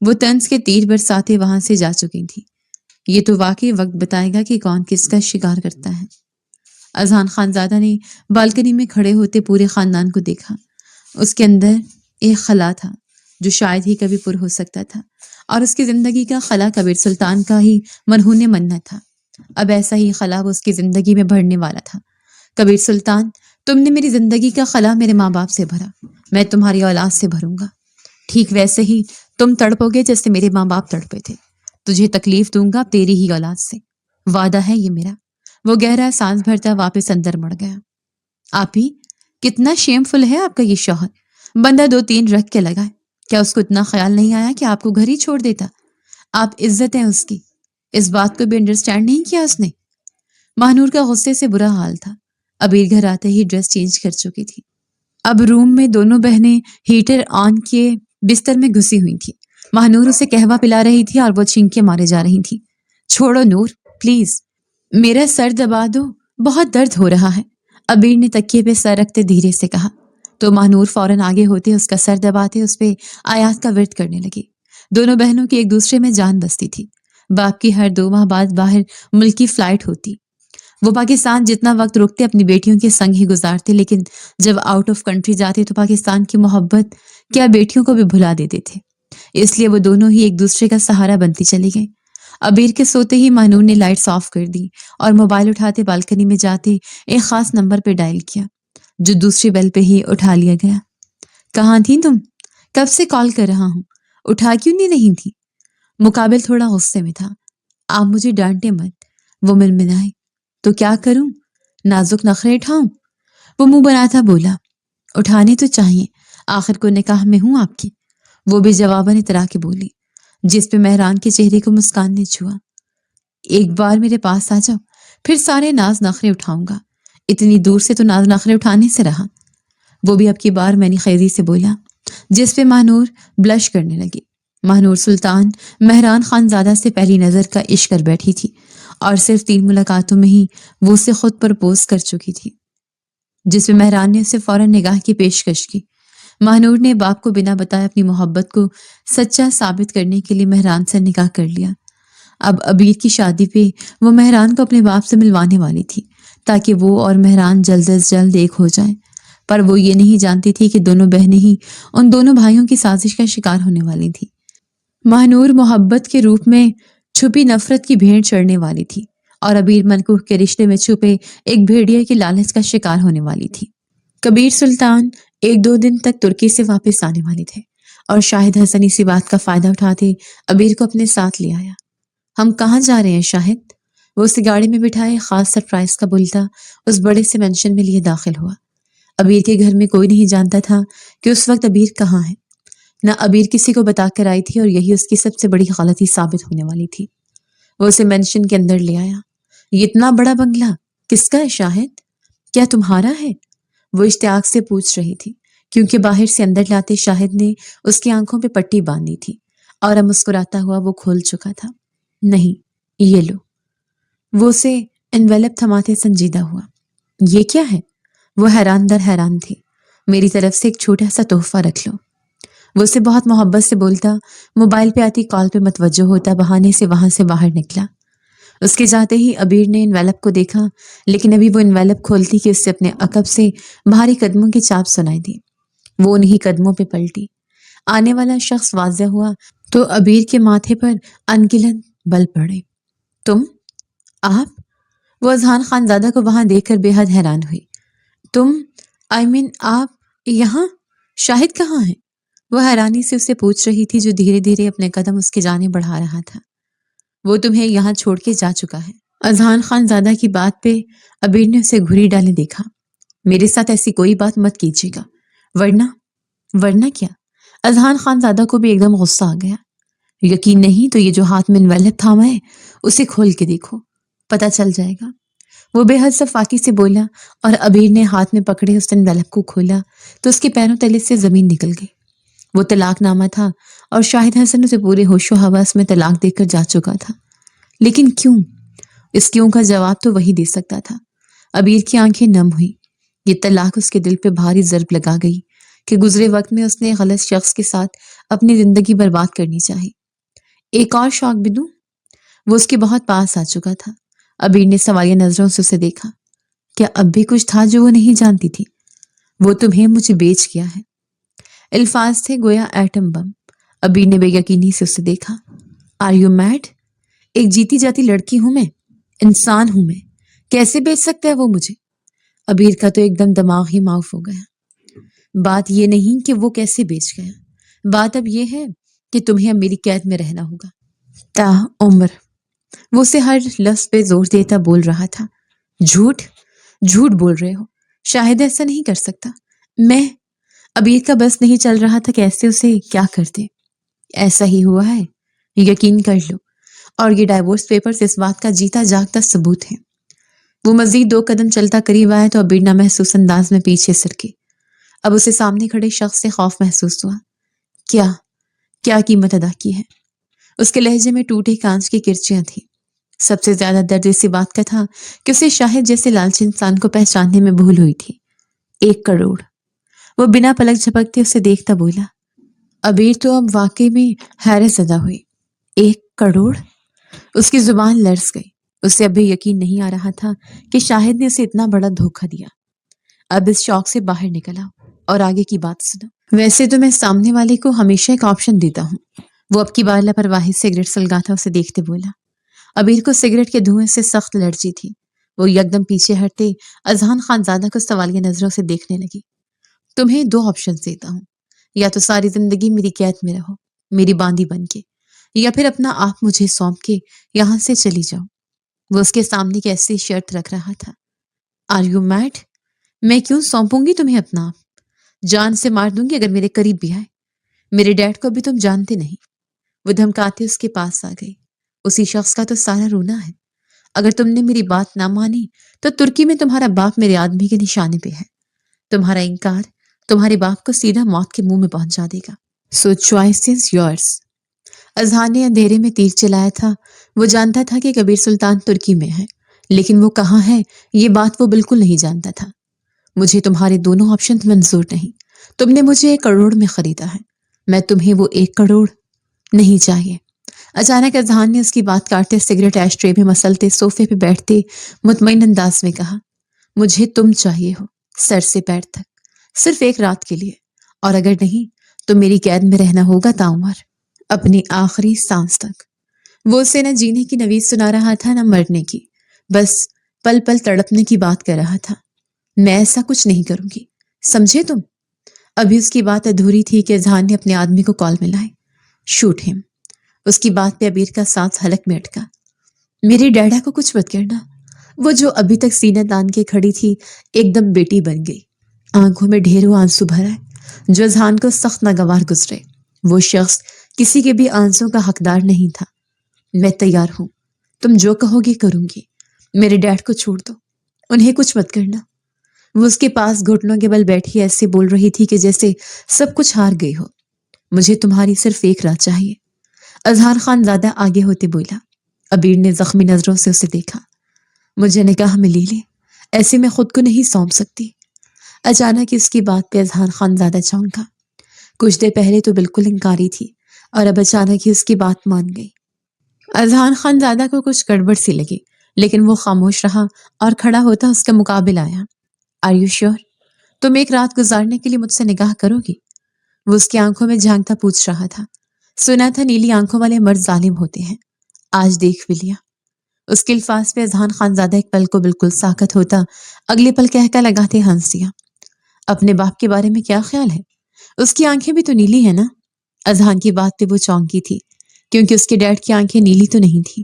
وہ طنز کے تیر برساتے وہاں سے جا چکی تھی۔ یہ تو واقعی وقت بتائے گا کہ کون کس کا شکار کرتا ہے۔ اذان خانزادہ نے بالکنی میں کھڑے ہوتے پورے خاندان کو دیکھا۔ اس کے اندر ایک خلا تھا جو شاید ہی کبھی پر ہو سکتا تھا، اور اس کی زندگی کا خلا کبیر سلطان کا ہی منہون منت تھا۔ اب ایسا ہی خلا وہ اس کی زندگی میں بھرنے والا تھا۔ کبیر سلطان، تم نے میری زندگی کا خلا میرے ماں باپ سے بھرا، میں تمہاری اولاد سے بھروں گا۔ ٹھیک ویسے ہی تم تڑپو گے جیسے میرے ماں باپ تڑپے تھے۔ تجھے تکلیف دوں گا تیری ہی اولاد سے، وعدہ ہے یہ میرا۔ وہ گہرا سانس بھرتا واپس اندر مڑ گیا۔ آپ ہی کتنا شیم فل ہے آپ کا یہ شوہر، بندہ 2-3 رکھ کے لگائے، کیا اس کو اتنا خیال نہیں آیا کہ آپ کو گھر ہی چھوڑ دیتا؟ آپ عزت ہیں اس کی، اس بات کو بھی انڈرسٹینڈ نہیں کیا اس نے۔ مہنور کا غصے سے برا حال تھا۔ ابیر گھر آتے ہی ڈریس چینج کر چکی تھی۔ اب روم میں دونوں بہنیں ہیٹر آن کیے بستر میں گھسی ہوئی تھی۔ مہنور اسے قہوہ پلا رہی تھی اور وہ چھینکے مارے جا رہی تھی۔ چھوڑو نور پلیز، میرا سر دبا دو، بہت درد ہو رہا ہے، ابیر نے تکیے پہ سر رکھتے دھیرے سے کہا۔ تو مہنور فوراً آگے ہوتے اس کا سر دباتے اس پہ آیات کا ورد کرنے لگی۔ دونوں بہنوں کی ایک دوسرے میں جان بستی تھی۔ باپ کی ہر 2 ماہ بعد باہر ملکی فلائٹ ہوتی۔ وہ پاکستان جتنا وقت رکتے اپنی بیٹیوں کے سنگ ہی گزارتے، لیکن جب آؤٹ آف کنٹری جاتے تو پاکستان کی محبت کیا بیٹیوں کو بھی بھلا دیتے تھے۔ اس لیے وہ دونوں ہی ایک دوسرے کا سہارا بنتی چلی گئیں۔ ابیر کے سوتے ہی مہنور نے لائٹس آف کر دی اور موبائل اٹھاتے بالکنی میں جاتے ایک خاص نمبر پہ ڈائل کیا جو دوسری بیل پہ ہی اٹھا لیا گیا۔ کہاں تھی تم؟ کب سے کال کر رہا ہوں، اٹھا کیوں نہیں تھی؟ مقابل تھوڑا غصے میں تھا۔ آپ مجھے ڈانٹے مت، وہ منمنائے۔ تو کیا کروں، نازک نخرے اٹھاؤں؟ وہ منہ بناتا بولا، اٹھانے تو چاہیے، آخر کو نکاح میں ہوں آپ کی۔ وہ بھی جواباً اترا کے بولی، جس پہ مہران کے چہرے کو مسکان نے چھوا۔ ایک بار میرے پاس آ جاؤ، پھر سارے ناز نخرے اٹھاؤں گا۔ اتنی دور سے تو ناز نخرے اٹھانے سے رہا۔ وہ بھی اب کی بار میں نے خیزی سے بولا، جس پہ مہنور بلش کرنے لگی۔ مہنور سلطان مہران خانزادہ سے پہلی نظر کا عشق کر بیٹھی تھی اور صرف 3 ملاقاتوں میں ہی وہ اسے خود پرپوز کر چکی تھی، جس پہ مہران نے اسے فوراً نگاہ کی پیشکش کی۔ مہنور نے باپ کو بنا بتائے اپنی محبت کو سچا ثابت کرنے کے لیے مہران سے نکاح کر لیا۔ اب ابیر کی شادی پہ وہ مہران کو اپنے باپ سے ملوانے والی تھی تاکہ وہ اور مہران جلد از جلد ایک ہو جائیں، پر وہ یہ نہیں جانتی تھی کہ دونوں بہنیں ہی ان دونوں بھائیوں کی سازش کا شکار ہونے والی تھی۔ مہنور محبت کے روپ میں چھپی نفرت کی بھیڑ چڑھنے والی تھی اور ابیر منکوح کے رشتے میں چھپے ایک بھیڑیا کی لالچ کا شکار ہونے والی تھی۔ کبیر سلطان 1-2 دن تک ترکی سے واپس آنے والے تھے اور شاہد حسن اسی بات کا فائدہ اٹھاتے ابیر کو اپنے ساتھ لے آیا۔ ہم کہاں جا رہے ہیں شاہد؟ وہ اسے گاڑی میں بٹھائے خاص سرپرائز کا بولتا اس بڑے سے مینشن میں لیے داخل ہوا۔ ابیر کے گھر میں کوئی نہیں جانتا تھا کہ اس وقت ابیر کہاں ہے، نہ ابیر کسی کو بتا کر آئی تھی، اور یہی اس کی سب سے بڑی غلطی ثابت ہونے والی تھی۔ وہ اسے مینشن کے اندر لے آیا۔ یہ اتنا بڑا بنگلہ کس کا ہے شاہد؟ کیا تمہارا ہے؟ وہ اشتیاق سے پوچھ رہی تھی کیونکہ باہر سے اندر لاتے شاہد نے اس کی آنکھوں پہ پٹی باندھی تھی اور اب مسکراتا ہوا وہ کھول چکا تھا۔ نہیں، یہ لو۔ وہ اسے انویلپ تھماتے سنجیدہ ہوا۔ یہ کیا ہے؟ وہ حیران در حیران تھی۔ میری طرف سے ایک چھوٹا سا تحفہ رکھ لو۔ وہ اسے بہت محبت سے بولتا موبائل پہ آتی کال پہ متوجہ ہوتا بہانے سے وہاں سے باہر نکلا۔ اس کے جاتے ہی ابیر نے انویلپ کو دیکھا، لیکن ابھی وہ انویلپ کھولتی کہ اس سے اپنے عقب سے بھاری قدموں کی چاپ سنائی دی۔ وہ انہی قدموں پہ پلٹی۔ آنے والا شخص واضح ہوا تو ابیر کے ماتھے پر انگلت بل پڑے۔ تم؟ آپ؟ وہ اذہان خانزادہ کو وہاں دیکھ کر بے حد حیران ہوئی۔ تم آپ یہاں؟ شاہد کہاں ہے؟ وہ حیرانی سے اسے پوچھ رہی تھی جو دھیرے دھیرے اپنے قدم اس کی جانب بڑھا رہا تھا۔ وہ تمہیں یہاں چھوڑ کے جا چکا ہے۔ اذہان خان زادہ کی بات پہ عبیر نے اسے گھری ڈالے دیکھا۔ میرے ساتھ ایسی کوئی بات مت کیجیے گا، ورنہ کیا؟ اذہان خان زادہ کو بھی ایک دم غصہ آ گیا۔ یقین نہیں تو یہ جو ہاتھ میں انویلپ تھاما ہے اسے کھول کے دیکھو، پتہ چل جائے گا۔ وہ بے حد صفاقی سے بولا اور عبیر نے ہاتھ میں پکڑے اس انویلپ کو کھولا تو اس کے پیروں تلے سے زمین نکل گئی۔ وہ طلاق نامہ تھا اور شاہد حسن اسے پورے ہوش و حواس میں طلاق دے کر جا چکا تھا۔ لیکن کیوں؟ اس کیوں کا جواب تو وہی دے سکتا تھا۔ عبیر کی آنکھیں نم ہوئی۔ یہ طلاق اس کے دل پہ بھاری ضرب لگا گئی کہ گزرے وقت میں اس نے غلط شخص کے ساتھ اپنی زندگی برباد کرنی چاہی۔ ایک اور شوق بھی دوں؟ وہ اس کے بہت پاس آ چکا تھا۔ عبیر نے سوالیہ نظروں سے اسے دیکھا۔ کیا اب بھی کچھ تھا جو وہ نہیں جانتی تھی؟ وہ تمہیں مجھے بیچ گیا ہے۔ الفاظ تھے گویا ایٹم بم۔ عبیر نے بے یقینی سے اسے دیکھا۔ Are you mad? ایک جیتی جاتی لڑکی ہوں میں، انسان ہوں میں، کیسے بیچ سکتا ہے وہ مجھے؟ عبیر کا تو ایک دم دماغ ہی معاف ہو گیا۔ بات یہ نہیں کہ وہ کیسے بیچ گیا، بات اب یہ ہے کہ تمہیں اب میری قید میں رہنا ہوگا تا عمر۔ وہ اسے ہر لفظ پہ زور دیتا بول رہا تھا۔ جھوٹ بول رہے ہو، شاہد ایسا نہیں کر سکتا۔ میں عبیر کا بس نہیں چل رہا تھا کیسے اسے کیا کرتے۔ ایسا ہی ہوا ہے، یقین کر لو، اور یہ ڈائیورس پیپرز اس بات کا جیتا جاگتا ثبوت ہے۔ وہ مزید 2 قدم چلتا قریب آیا تو عبیر نامحسوس انداز میں پیچھے سرکی۔ اب اسے سامنے کھڑے شخص سے خوف محسوس ہوا۔ کیا قیمت ادا کی ہے؟ اس کے لہجے میں ٹوٹے کانچ کی کرچیاں تھیں۔ سب سے زیادہ درد اسی بات کا تھا کہ اسے شاہد جیسے لالچی انسان کو پہچاننے میں بھول ہوئی تھی۔ 1 کروڑ۔ وہ بنا پلک جھپکتے اسے دیکھتا بولا۔ عبیر تو اب واقعی میں حیرت زدہ ہوئی۔ 1 کروڑ؟ اس کی زبان لرز گئی۔ اسے اب بھی یقین نہیں آ رہا تھا کہ شاہد نے اسے اتنا بڑا دھوکہ دیا۔ اب اس شوق سے باہر نکلا اور آگے کی بات سنا۔ ویسے تو میں سامنے والے کو ہمیشہ ایک آپشن دیتا ہوں۔ وہ اب کی بار لاپرواہی سگریٹ سلگاتا اسے دیکھتے بولا۔ عبیر کو سگریٹ کے دھوئیں سے سخت الرجی تھی۔ وہ یکدم پیچھے ہٹتے اذہان خان زادہ کو سوالیہ نظروں سے دیکھنے لگی۔ تمہیں 2 آپشنز دیتا ہوں، یا تو ساری زندگی میری قید میں رہو، میری باندی بن کے، یا پھر اپنا آپ مجھے سونپ کے یہاں سے چلی جاؤ۔ وہ اس کے سامنے کیسی شرط رکھ رہا تھا۔ Are you mad? میں کیوں سونپوں گی تمہیں اپنا آپ؟ جان سے مار دوں گی اگر میرے قریب بھی آئے۔ میرے ڈیڈ کو بھی تم جانتے نہیں۔ وہ دھمکاتے اس کے پاس آ گئی۔ اسی شخص کا تو سارا رونا ہے۔ اگر تم نے میری بات نہ مانی تو ترکی میں تمہارا باپ میرے آدمی کے نشانے پہ ہے۔ تمہارا انکار تمہارے باپ کو سیدھا موت کے منہ میں پہنچا دے گا۔ سو چوائس از یورس۔ اذہان نے اندھیرے میں تیر چلایا تھا۔ وہ جانتا تھا کہ کبیر سلطان ترکی میں ہے، لیکن وہ کہاں ہے یہ بات وہ بالکل نہیں جانتا تھا۔ مجھے تمہارے دونوں آپشن منظور نہیں۔ تم نے مجھے 1 کروڑ میں خریدا ہے، میں تمہیں وہ 1 کروڑ نہیں چاہیے۔ اچانک اذہان نے اس کی بات کاٹتے سگریٹ ایش ٹرے میں مسلتے صوفے پہ بیٹھتے مطمئن انداز میں کہا۔ مجھے تم چاہیے ہو، سر سے پیر تک، صرف 1 رات کے لیے، اور اگر نہیں تو میری قید میں رہنا ہوگا تاعمر، اپنی آخری سانس تک۔ وہ اسے نہ جینے کی نوید سنا رہا تھا نہ مرنے کی، بس پل پل تڑپنے کی بات کر رہا تھا۔ میں ایسا کچھ نہیں کروں گی، سمجھے تم؟ ابھی اس کی بات ادھوری تھی کہ اذہان نے اپنے آدمی کو کال ملائی۔ شوٹ ہم۔ اس کی بات پہ عبیر کا سانس حلق میں اٹکا۔ میرے ڈیڈا کو کچھ مت کرنا۔ وہ جو ابھی تک سینہ تان کے کھڑی تھی ایک دم بیٹی بن گئی۔ آنکھوں میں ڈھیروں آنسو بھرا ہے جو اذہان کو سخت ناگوار گزرے۔ وہ شخص کسی کے بھی آنسوں کا حقدار نہیں تھا۔ میں تیار ہوں، تم جو کہو گے کروں گی۔ میرے ڈیڈ کو چھوڑ دو، انہیں کچھ مت کرنا۔ وہ اس کے پاس گھٹنوں کے بل بیٹھی ایسے بول رہی تھی کہ جیسے سب کچھ ہار گئی ہو۔ مجھے تمہاری صرف 1 رات چاہیے۔ اذہان خان زادہ آگے ہوتے بولا۔ عبیر نے زخمی نظروں سے اسے دیکھا۔ مجھے نکاح میں لے لے، ایسے میں خود کو نہیں سونپ سکتی۔ اچانک اس کی بات پہ اذہان خان زادہ چونکا۔ کچھ دیر پہلے تو بالکل انکاری تھی اور اب اچانک ہی اس کی بات مان گئی۔ اذہان خان زادہ کو کچھ گڑبڑ سی لگی، لیکن وہ خاموش رہا اور کھڑا ہوتا اس کے مقابل آیا۔ Are you sure? تم 1 رات گزارنے کے لیے مجھ سے نکاح کرو گی؟ وہ اس کی آنکھوں میں جھانکتا پوچھ رہا تھا۔ سنا تھا نیلی آنکھوں والے مرد ظالم ہوتے ہیں، آج دیکھ بھی لیا۔ اس کے الفاظ پہ اذہان خان زادہ ایک پل کو بالکل ساکت ہوتا، اگلے پل کہکا لگاتے ہنس دیا۔ اپنے باپ کے بارے میں کیا خیال ہے؟ اس کی آنکھیں بھی تو نیلی ہیں نا؟ اذہان کی بات پہ وہ چونکی تھی، کیونکہ اس کے ڈیڈ کی آنکھیں نیلی تو نہیں تھی،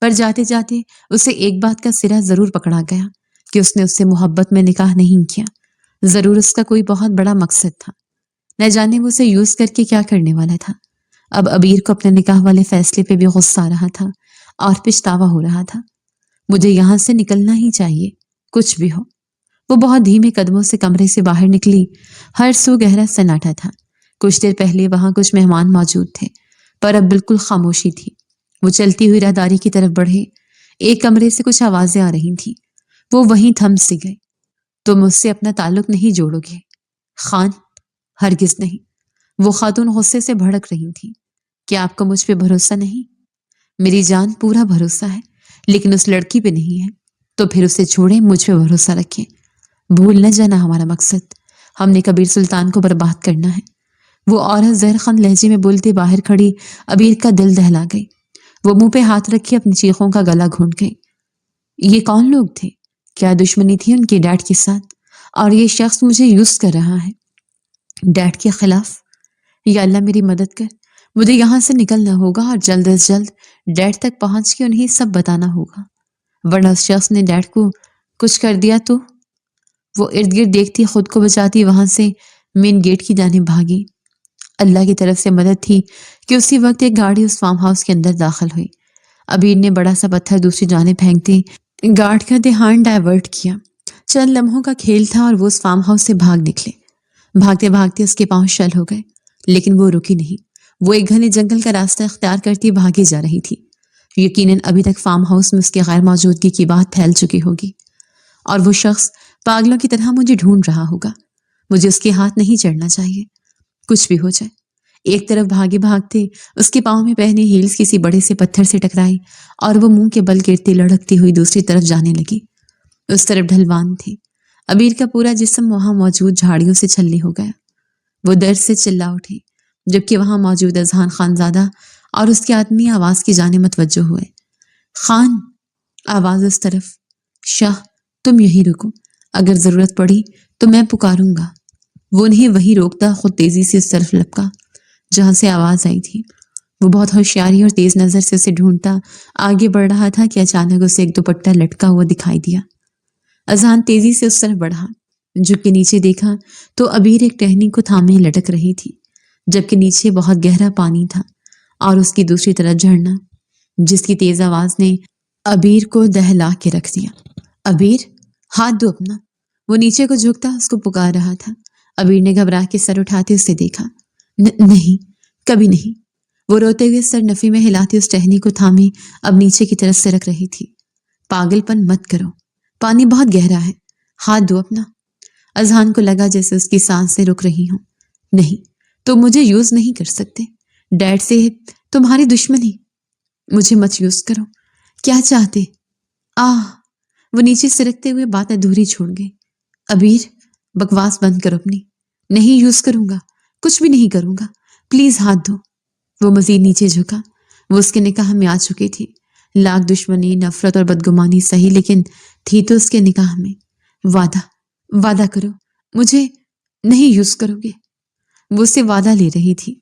پر جاتے جاتے اسے ایک بات کا سرا ضرور پکڑا گیا کہ اس نے اس سے محبت میں نکاح نہیں کیا، ضرور اس کا کوئی بہت بڑا مقصد تھا، نہ جانے وہ اسے یوز کر کے کیا کرنے والا تھا۔ اب ابیر کو اپنے نکاح والے فیصلے پہ بھی غصہ آ رہا تھا اور پچھتاوا ہو رہا تھا۔ مجھے یہاں سے نکلنا ہی چاہیے، کچھ بھی ہو۔ وہ بہت دھیمے قدموں سے کمرے سے باہر نکلی۔ ہر سو گہرا سناٹا تھا۔ کچھ دیر پہلے وہاں کچھ مہمان موجود تھے، پر اب بالکل خاموشی تھی۔ وہ چلتی ہوئی راہداری کی طرف بڑھے۔ ایک کمرے سے کچھ آوازیں آ رہی تھیں۔ وہ وہیں تھم سی گئے۔ تم مجھ سے اپنا تعلق نہیں جوڑو گے خان؟ ہرگز نہیں۔ وہ خاتون غصے سے بھڑک رہی تھی۔ کیا آپ کو مجھ پہ بھروسہ نہیں؟ میری جان پورا بھروسہ ہے، لیکن اس لڑکی پہ نہیں ہے۔ تو پھر اسے چھوڑیں، مجھ پہ بھروسہ رکھیں۔ بھول نہ جانا ہمارا مقصد، ہم نے کبیر سلطان کو برباد کرنا ہے۔ وہ عورت زہرخند لہجے میں بولتے باہر کھڑی ابیر کا دل دہلا گئی۔ وہ منہ پہ ہاتھ رکھے اپنی چیخوں کا گلا گھونٹ گئی۔ یہ کون لوگ تھے؟ کیا دشمنی تھی ان کے ڈیڈ کے ساتھ؟ اور یہ شخص مجھے یوز کر رہا ہے ڈیڈ کے خلاف؟ یا اللہ میری مدد کر، مجھے یہاں سے نکلنا ہوگا اور جلد از جلد ڈیڈ تک پہنچ کے انہیں سب بتانا ہوگا، ورنہ اس شخص نے ڈیڈ کو کچھ کر دیا تو۔ وہ ارد گرد دیکھتی، خود کو بچاتی وہاں سے مین گیٹ کی جانب بھاگی۔ اللہ کی طرف سے مدد تھی کہ اسی وقت ایک گاڑی اس فارم ہاؤس کے اندر داخل ہوئی۔ ابیر نے بڑا سا پتھر دوسری جانب پھینکتے گارڈ کا دھیان ڈائیورٹ کیا۔ چند لمحوں کا کھیل تھا اور وہ اس فارم ہاؤس سے بھاگ نکلے۔ بھاگتے بھاگتے اس کے پاؤں شل ہو گئے، لیکن وہ رکی نہیں۔ وہ ایک گھنے جنگل کا راستہ اختیار کرتی بھاگی جا رہی تھی۔ یقیناً ابھی تک فارم ہاؤس میں اس کی غیر موجودگی کی بات پھیل چکی ہوگی، اور وہ شخص پاگلوں کی طرح مجھے ڈھونڈ رہا ہوگا۔ مجھے اس کے ہاتھ نہیں چڑھنا چاہیے، کچھ بھی ہو جائے۔ ایک طرف بھاگے بھاگتے اس کے پاؤں میں پہنے ہیلز کسی بڑے سے پتھر سے ٹکرائی اور وہ منہ کے بل گرتی لڑکتی ہوئی دوسری طرف جانے لگی۔ اس طرف ڈھلوان تھی۔ ابیر کا پورا جسم وہاں موجود جھاڑیوں سے چھلنی ہو گیا۔ وہ درد سے چلا اٹھی، جبکہ وہاں موجود اذہان خانزادہ اور اس کے آدمی آواز کی جانب متوجہ ہوئے۔ خان! آواز اس طرف۔ شاہ تم یہیں رکو، اگر ضرورت پڑی تو میں پکاروں گا۔ وہ انہیں وہی روکتا خود تیزی سے اس طرف لپکا جہاں سے آواز آئی تھی۔ وہ بہت ہوشیاری اور تیز نظر سے اسے ڈھونڈتا آگے بڑھ رہا تھا کہ اچانک اسے ایک دوپٹہ لٹکا ہوا دکھائی دیا۔ اذہان تیزی سے اس طرف بڑھا، جھک کے نیچے دیکھا تو ابیر ایک ٹہنی کو تھامے لٹک رہی تھی، جبکہ نیچے بہت گہرا پانی تھا اور اس کی دوسری طرف جھرنا، جس کی تیز آواز نے ابیر کو دہلا کے رکھ دیا۔ ابیر! ہاتھ دو اپنا۔ وہ نیچے کو جھکتا اس کو پکار رہا تھا۔ ابیر نے گھبرا کے سر اٹھاتے اسے دیکھا۔ نہیں، کبھی نہیں۔ وہ روتے ہوئے سر نفی میں ہلاتے اس ٹہنی کو تھامے اب نیچے کی طرف سے رکھ رہی تھی۔ پاگل پن مت کرو، پانی بہت گہرا ہے، ہاتھ دو اپنا۔ اذہان کو لگا جیسے اس کی سانسیں رک رہی ہوں۔ نہیں، تم مجھے یوز نہیں کر سکتے، ڈیڈ سے ہے تمہاری دشمنی، مجھے مت یوز کرو۔ کیا چاہتے؟ وہ نیچے سرکتے ہوئے بات ادھوری چھوڑ گئی۔ ابیر بکواس بند کرو اپنی۔ نہیں یوز کروں گا، کچھ بھی نہیں کروں گا، پلیز ہاتھ دو۔ وہ مزید نیچے جھکا۔ وہ اس کے نکاح میں آ چکی تھی۔ لاکھ دشمنی، نفرت اور بدگمانی سہی، لیکن تھی تو اس کے نکاح میں۔ وعدہ کرو مجھے نہیں یوز کرو گے۔ وہ اسے وعدہ لے رہی تھی۔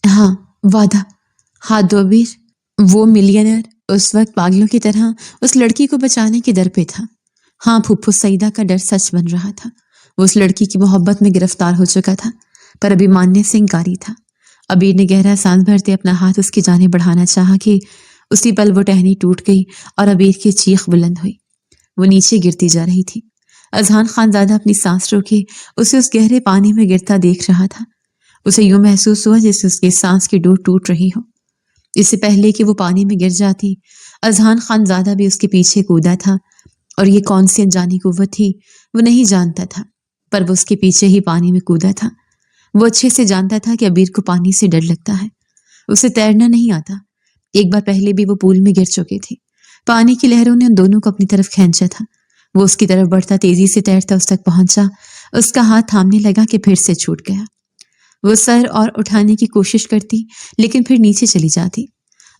ہاں وعدہ، ہاتھ دو ابیر۔ وہ ملینر اس وقت پاگلوں کی طرح اس لڑکی کو بچانے کے در پہ تھا۔ ہاں، پھپھو سعیدہ کا ڈر سچ بن رہا تھا۔ وہ اس لڑکی کی محبت میں گرفتار ہو چکا تھا، پر ابھی ماننے سے انکاری تھا۔ ابیر نے گہرا سانس بھرتے اپنا ہاتھ اس کی جانب بڑھانا چاہا کہ اسی پل وہ ٹہنی ٹوٹ گئی اور ابیر کی چیخ بلند ہوئی۔ وہ نیچے گرتی جا رہی تھی۔ اذہان خانزادہ اپنی سانس روکے اسے اس گہرے پانی میں گرتا دیکھ رہا تھا۔ اسے یوں محسوس ہوا جیسے اس کی سانس کی ڈور ٹوٹ رہی ہو۔ اس سے پہلے کہ وہ پانی میں گر جاتی، اذہان خانزادہ بھی اس کے پیچھے کودا تھا، اور یہ کون سی انجانی قوت تھی وہ نہیں جانتا تھا، پر وہ اس کے پیچھے ہی پانی میں کودا تھا۔ وہ اچھے سے جانتا تھا کہ ابیر کو پانی سے ڈر لگتا ہے، اسے تیرنا نہیں آتا۔ ایک بار پہلے بھی وہ پول میں گر چکے تھے۔ پانی کی لہروں نے ان دونوں کو اپنی طرف کھینچا تھا۔ وہ اس کی طرف بڑھتا، تیزی سے تیرتا اس تک پہنچا۔ اس کا ہاتھ تھامنے لگا کہ پھر سے چھوٹ گیا۔ وہ سر اور اٹھانے کی کوشش کرتی، لیکن پھر نیچے چلی جاتی۔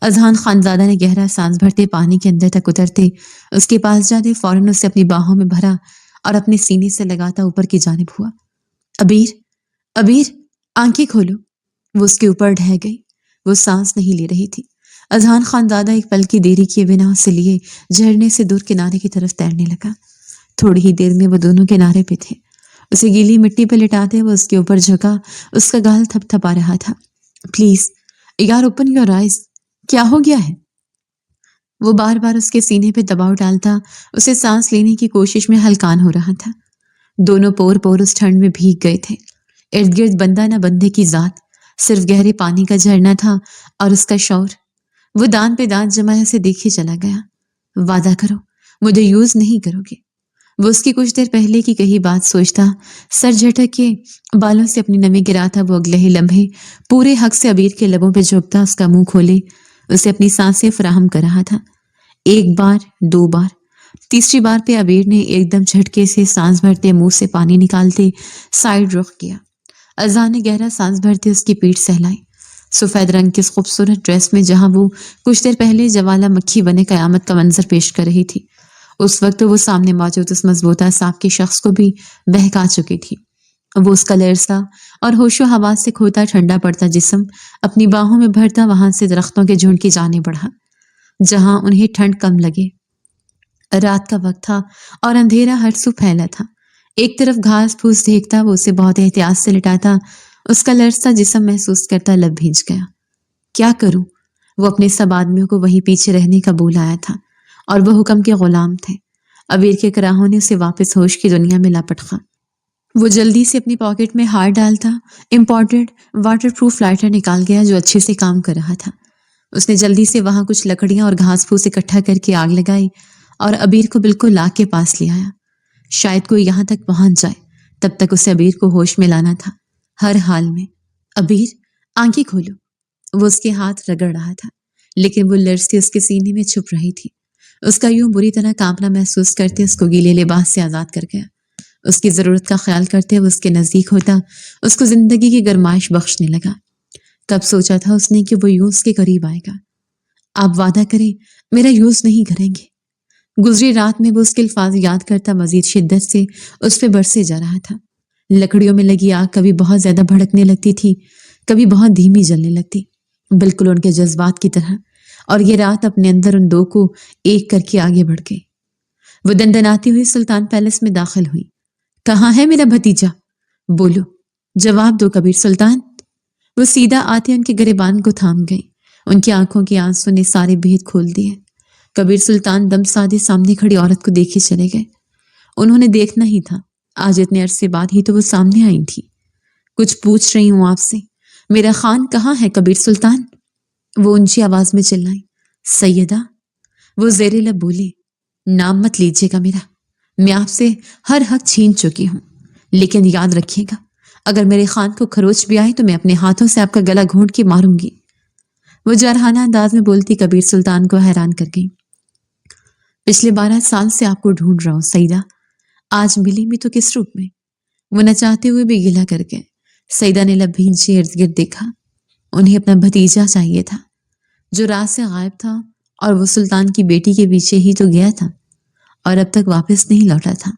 اذہان خانزادہ نے گہرا سانس بھرتے پانی کے اندر تک اترتے اس کے پاس جاتے فوراً اسے اپنی باہوں میں بھرا اور اپنے سینے سے لگاتا اوپر کی جانب ہوا۔ ابیر آنکھیں کھولو۔ وہ اس کے اوپر ڈھہ گئی۔ وہ سانس نہیں لے رہی تھی۔ اذہان خانزادہ ایک پل کی دیری کیے بنا اسے لیے جھرنے سے دور کنارے کی طرف تیرنے لگا۔ تھوڑی ہی دیر میں وہ دونوں کنارے پہ تھے۔ اسے گیلی مٹی پہ لٹاتے وہ اس کے اوپر جھکا، اس کا گال تھپ تھپا رہا تھا۔ پلیز یار اوپن یور آئیز، کیا ہو گیا ہے؟ وہ بار بار اس کے سینے پہ دباؤ ڈالتا، اسے سانس لینے کی کوشش میں ہلکان ہو رہا تھا۔ دونوں پور پور اس ٹھنڈ میں بھیگ گئے تھے۔ ارد گرد بندہ نہ بندے کی ذات، صرف گہرے پانی کا جھرنا تھا اور اس کا شور۔ وہ دانت پہ دانت جمائے اسے دیکھے چلا گیا۔ وعدہ کرو مجھے یوز نہیں کرو گے۔ وہ اس کی کچھ دیر پہلے کی کہی بات سوچتا، سر جھٹک کے بالوں سے اپنی نمی گراتا وہ اگلے ہی لمحے پورے حق سے عبیر کے لبوں پہ جھکتا، اس کا منہ کھولے اسے اپنی سانسیں فراہم کر رہا تھا۔ ایک بار، دو بار، تیسری بار پہ عبیر نے ایک دم جھٹکے سے سانس بھرتے منہ سے پانی نکالتے سائڈ رخ کیا۔ اذان نے گہرا سانس بھرتے اس کی پیٹھ سہلائی۔ سفید رنگ کی اس خوبصورت ڈریس میں جہاں وہ کچھ دیر پہلے جوالا مکھی بنے قیامت کا منظر پیش کر رہی تھی، اس وقت وہ سامنے موجود اس مضبوطہ صاحب کے شخص کو بھی بہکا چکی تھی۔ وہ اس کا لرزتا اور ہوش و حواس سے کھوتا ٹھنڈا پڑتا جسم اپنی باہوں میں بھرتا وہاں سے درختوں کے جھنڈ کی جانے بڑھا، جہاں انہیں ٹھنڈ کم لگے۔ رات کا وقت تھا اور اندھیرا ہر سو پھیلا تھا۔ ایک طرف گھاس پھوس دیکھتا وہ اسے بہت احتیاط سے لٹاتا، اس کا لرزتا جسم محسوس کرتا لب بھیج گیا۔ کیا کروں؟ وہ اپنے سب آدمیوں کو وہی پیچھے رہنے کا بول آیا تھا اور وہ حکم کے غلام تھے۔ عبیر کے کراہوں نے اسے واپس ہوش کی دنیا میں لاپٹخا۔ وہ جلدی سے اپنی پاکٹ میں ہاتھ ڈالتا، امپورٹڈ واٹر پروف لائٹر نکال گیا جو اچھے سے کام کر رہا تھا۔ اس نے جلدی سے وہاں کچھ لکڑیاں اور گھاس پھوس اکٹھا کر کے آگ لگائی اور عبیر کو بالکل لاگ کے پاس لے آیا۔ شاید کوئی یہاں تک پہنچ جائے، تب تک اسے عبیر کو ہوش میں لانا تھا ہر حال میں۔ عبیر آنکھیں کھولو۔ وہ اس کے ہاتھ رگڑ رہا تھا لیکن وہ لرزتی اس کے سینے میں چھپ رہی تھی۔ اس کا یوں بری طرح کانپنا محسوس کرتے اس کو گیلے لباس سے آزاد کر گیا۔ اس کی ضرورت کا خیال کرتے وہ اس کے نزدیک ہوتا، اس کو زندگی کی گرمائش بخشنے لگا۔ کب سوچا تھا اس نے کہ وہ یوں اس کے قریب آئے گا۔ آپ وعدہ کریں میرا یوز نہیں کریں گے۔ گزری رات میں وہ اس کے الفاظ یاد کرتا مزید شدت سے اس پہ برسے جا رہا تھا۔ لکڑیوں میں لگی آگ کبھی بہت زیادہ بھڑکنے لگتی تھی، کبھی بہت دھیمی جلنے لگتی، بالکل ان کے جذبات کی طرح، اور یہ رات اپنے اندر ان دو کو ایک کر کے آگے بڑھ گئی۔ وہ دندناتی ہوئی سلطان پیلس میں داخل ہوئی۔ کہاں ہے میرا بھتیجا؟ بولو، جواب دو کبیر سلطان۔ وہ سیدھا آتے ان کے گریبان کو تھام گئی۔ ان کی آنکھوں کے آنسوں نے سارے بھید کھول دیے۔ کبیر سلطان دم سادے سامنے کھڑی عورت کو دیکھے چلے گئے۔ انہوں نے دیکھنا ہی تھا، آج اتنے عرصے بعد ہی تو وہ سامنے آئی تھی۔ کچھ پوچھ رہی ہوں آپ سے، میرا خان کہاں ہے کبیر سلطان؟ وہ اونچی آواز میں چلائی۔ سیدہ، وہ زیر لب بولے، نام مت لیجیے گا میرا، میں آپ سے ہر حق چھین چکی ہوں، لیکن یاد رکھیے گا اگر میرے خان کو خروچ بھی آئے تو میں اپنے ہاتھوں سے آپ کا گلا گھونٹ کے ماروں گی۔ وہ جارحانہ انداز میں بولتی کبیر سلطان کو حیران کر گئی۔ پچھلے 12 سال سے آپ کو ڈھونڈ رہا ہوں سیدہ، آج ملی بھی تو کس روپ میں؟ وہ نہ چاہتے ہوئے بھی گلا کر گئے۔ سیدہ نے لب بھینچے ارد گرد دیکھا۔ انہیں اپنا بھتیجا چاہیے تھا جو رات سے غائب تھا، اور وہ سلطان کی بیٹی کے پیچھے ہی تو گیا تھا اور اب تک واپس نہیں لوٹا تھا،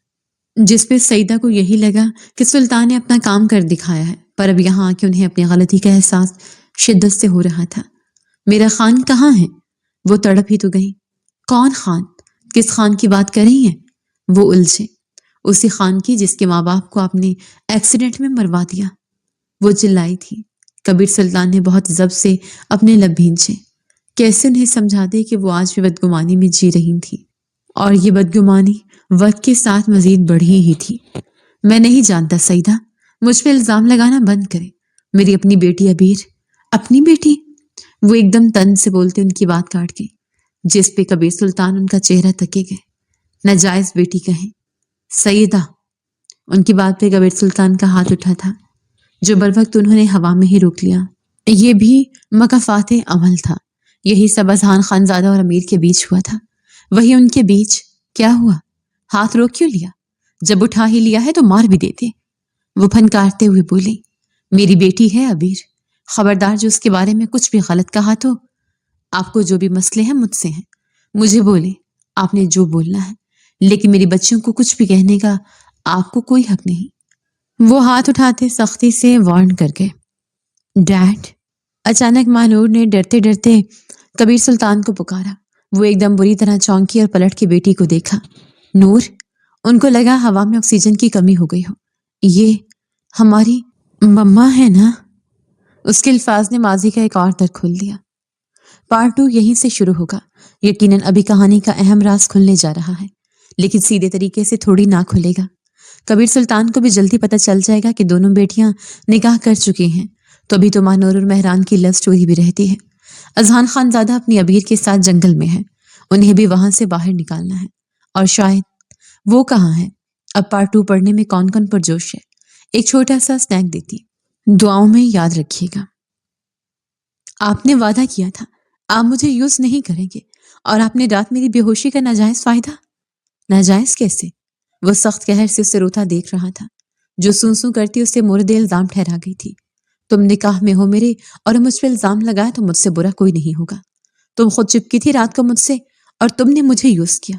جس پہ سیدہ کو یہی لگا کہ سلطان نے اپنا کام کر دکھایا ہے، پر اب یہاں آ کے انہیں اپنی غلطی کا احساس شدت سے ہو رہا تھا۔ میرا خان کہاں ہے؟ وہ تڑپ ہی تو گئی۔ کون خان؟ کس خان کی بات کر رہی ہیں؟ وہ الجھے۔ اسی خان کی جس کے ماں باپ کو آپ نے ایکسیڈنٹ میں مروا دیا، وہ چلائی تھی۔ کبیر سلطان نے بہت ضبط سے اپنے لب بھینچے۔ کیسے انہیں سمجھا دے کہ وہ آج بھی بدگمانی میں جی رہی تھی، اور یہ بدگمانی وقت کے ساتھ مزید بڑھی ہی تھی۔ میں نہیں جانتا سیدہ، مجھ پہ الزام لگانا بند کرے۔ میری اپنی بیٹی عبیر۔ اپنی بیٹی؟ وہ ایک دم تن سے بولتے ان کی بات کاٹ گئی، جس پہ کبیر سلطان ان کا چہرہ تکے گئے۔ ناجائز بیٹی کہیں سیدہ۔ ان کی بات پہ کبیر سلطان کا ہاتھ اٹھا تھا جو بروقت انہوں نے ہوا میں ہی روک لیا۔ یہ بھی مکافات عمل تھا۔ یہی سب اذہان خانزادہ اور امیر کے بیچ ہوا تھا، وہی ان کے بیچ کیا ہوا؟ ہاتھ روک کیوں لیا؟ جب اٹھا ہی لیا ہے تو مار بھی دیتے۔ وہ پھنکارتے ہوئے بولی، میری بیٹی ہے عبیر، خبردار جو اس کے بارے میں کچھ بھی غلط کہا تو آپ کو جو بھی مسئلے ہیں مجھ سے ہیں، مجھے بولے، آپ نے جو بولنا ہے، لیکن میری بچیوں کو کچھ بھی کہنے کا آپ کو کوئی حق نہیں۔ وہ ہاتھ اٹھاتے سختی سے وارن کر گئے۔ ڈیڈ، اچانک مانور نے ڈرتے ڈرتے کبیر سلطان کو پکارا۔ وہ ایک دم بری طرح چونکی اور پلٹ کے بیٹی کو دیکھا۔ نور، ان کو لگا ہوا میں آکسیجن کی کمی ہو گئی ہو۔ یہ ہماری مما ہے نا؟ اس کے الفاظ نے ماضی کا ایک اور در کھول دیا۔ پارٹ 2 یہیں سے شروع ہوگا۔ یقیناً ابھی کہانی کا اہم راز کھلنے جا رہا ہے، لیکن سیدھے طریقے سے تھوڑی نہ کھلے گا۔ کبیر سلطان کو بھی جلدی پتہ چل جائے گا کہ دونوں بیٹیاں نکاح کر چکی ہیں، تو ابھی تو مانور اور مہران کی لو سٹوری بھی رہتی ہے۔ اذہان خان زادہ اپنی ابیر کے ساتھ جنگل میں ہے، انہیں بھی وہاں سے باہر نکالنا ہے۔ اور شاید وہ کہاں ہے؟ اب پارٹ 2 پڑھنے میں کون کون پرجوش ہے؟ ایک چھوٹا سا سنیک دیتی، دعاؤں میں یاد رکھیے گا۔ آپ نے وعدہ کیا تھا آپ مجھے یوز نہیں کریں گے، اور آپ نے رات میری بے ہوشی کا ناجائز فائدہ۔ ناجائز کیسے؟ وہ سخت قہر سے اسے روتا دیکھ رہا تھا۔ جو سوں سوں کرتی اسے مورد الزام ٹھہرا گئی تھی۔ تم نکاح میں ہو میرے اور مجھ پہ الزام لگایا تو مجھ سے برا کوئی نہیں ہوگا۔ تم خود چپکی تھی رات کو مجھ سے، اور تم نے مجھے یوز کیا۔